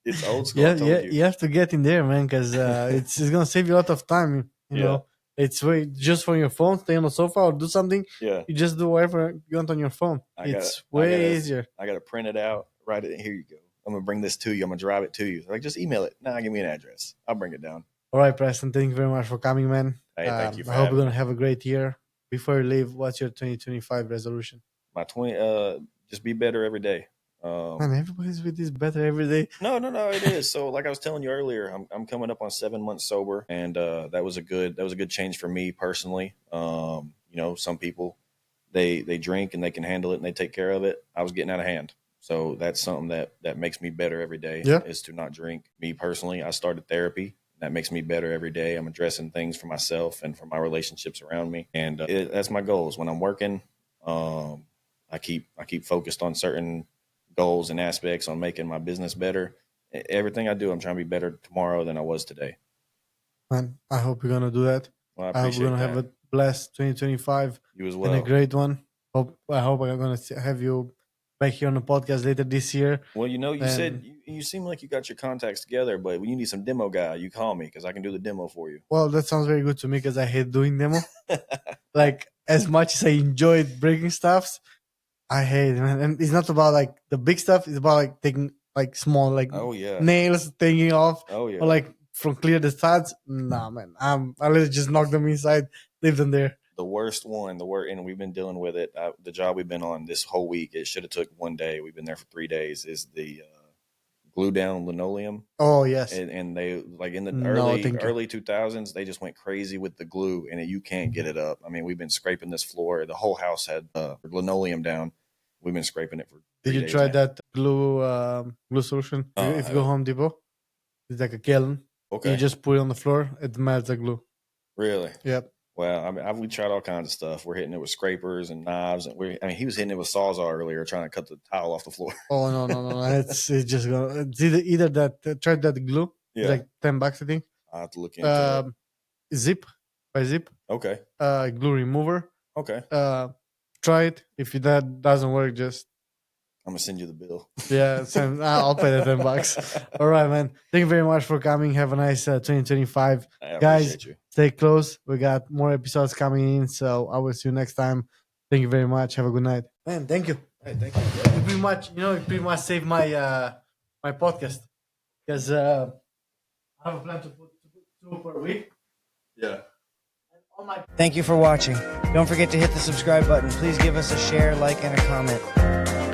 It's old school. Yeah, you have to get in there, man, because it's gonna save you a lot of time. You know, it's just from your phone, stay on the sofa or do something. Yeah, you just do whatever you want on your phone. It's way easier. I gotta print it out, write it. Here you go. I'm gonna bring this to you. I'm gonna drive it to you. Like, just email it. Nah, give me an address. I'll bring it down. All right, Preston. Thank you very much for coming, man. Hey, thank you. I hope you're gonna have a great year. Before you leave, what's your 2025 resolution? My just be better every day. Man, everybody's with this better every day. No, it is. So, like I was telling you earlier, I'm coming up on 7 months sober, and that was a good change for me personally. Some people they drink and they can handle it and they take care of it, I was getting out of hand. So that's something that makes me better every day, is to not drink. Me personally, I started therapy. That makes me better every day. I'm addressing things for myself and for my relationships around me. And that's my goals. When I'm working, I keep focused on certain goals and aspects on making my business better. Everything I do, I'm trying to be better tomorrow than I was today. Man, I hope you're gonna do that. Well, I I hope appreciate we're gonna that. have a blessed 2025 You as and well. a great one. I hope I'm gonna have you back here on the podcast later this year. Well, you said And you seem like you got your contacts together, but when you need some demo guy, you call me because I can do the demo for you. well, that sounds very good to me because I hate doing demo. Like as much as I enjoyed breaking stuffs, I hate it, man. And it's not about like the big stuff. It's about like taking like small like Oh yeah. nails, taking off, Oh yeah. or like from clear the studs. Nah, man. I literally just knock them inside, leave them there. The worst one, and we've been dealing with it. The job we've been on this whole week, it should have took one day. We've been there for 3 days. Is the glue down linoleum, Oh yes. and they like in the No, thank you. early 2000s, they just went crazy with the glue, and you can't get it up. I mean, we've been scraping this floor. The whole house had linoleum down. We've been scraping it for. Did 3 you days try now. that glue solution? If you go Home Depot, it's like a kiln. Okay. You just put it on the floor, it melts the glue. Really? Yep. Well, I mean, we tried all kinds of stuff. We're hitting it with scrapers and knives, and he was hitting it with Sawzall earlier, trying to cut the tile off the floor. Oh no! It's just gonna. It's either that try that glue. Yeah. It's like $10, I think. I have to look into it. Zip by Zip. Okay. Glue remover. Okay. Try it. If that doesn't work, just I'm gonna send you the bill. yeah. I'll pay the $10. All right, man. Thank you very much for coming. Have a nice 2025, I guys. appreciate you. Stay close. We got more episodes coming in, so I will see you next time. Thank you very much. Have a good night, man. Thank you. Hey, thank you. You pretty much saved my my podcast because I have a plan to put 2 per week. Yeah. Thank you for watching. Don't forget to hit the subscribe button. Please give us a share, like, and a comment.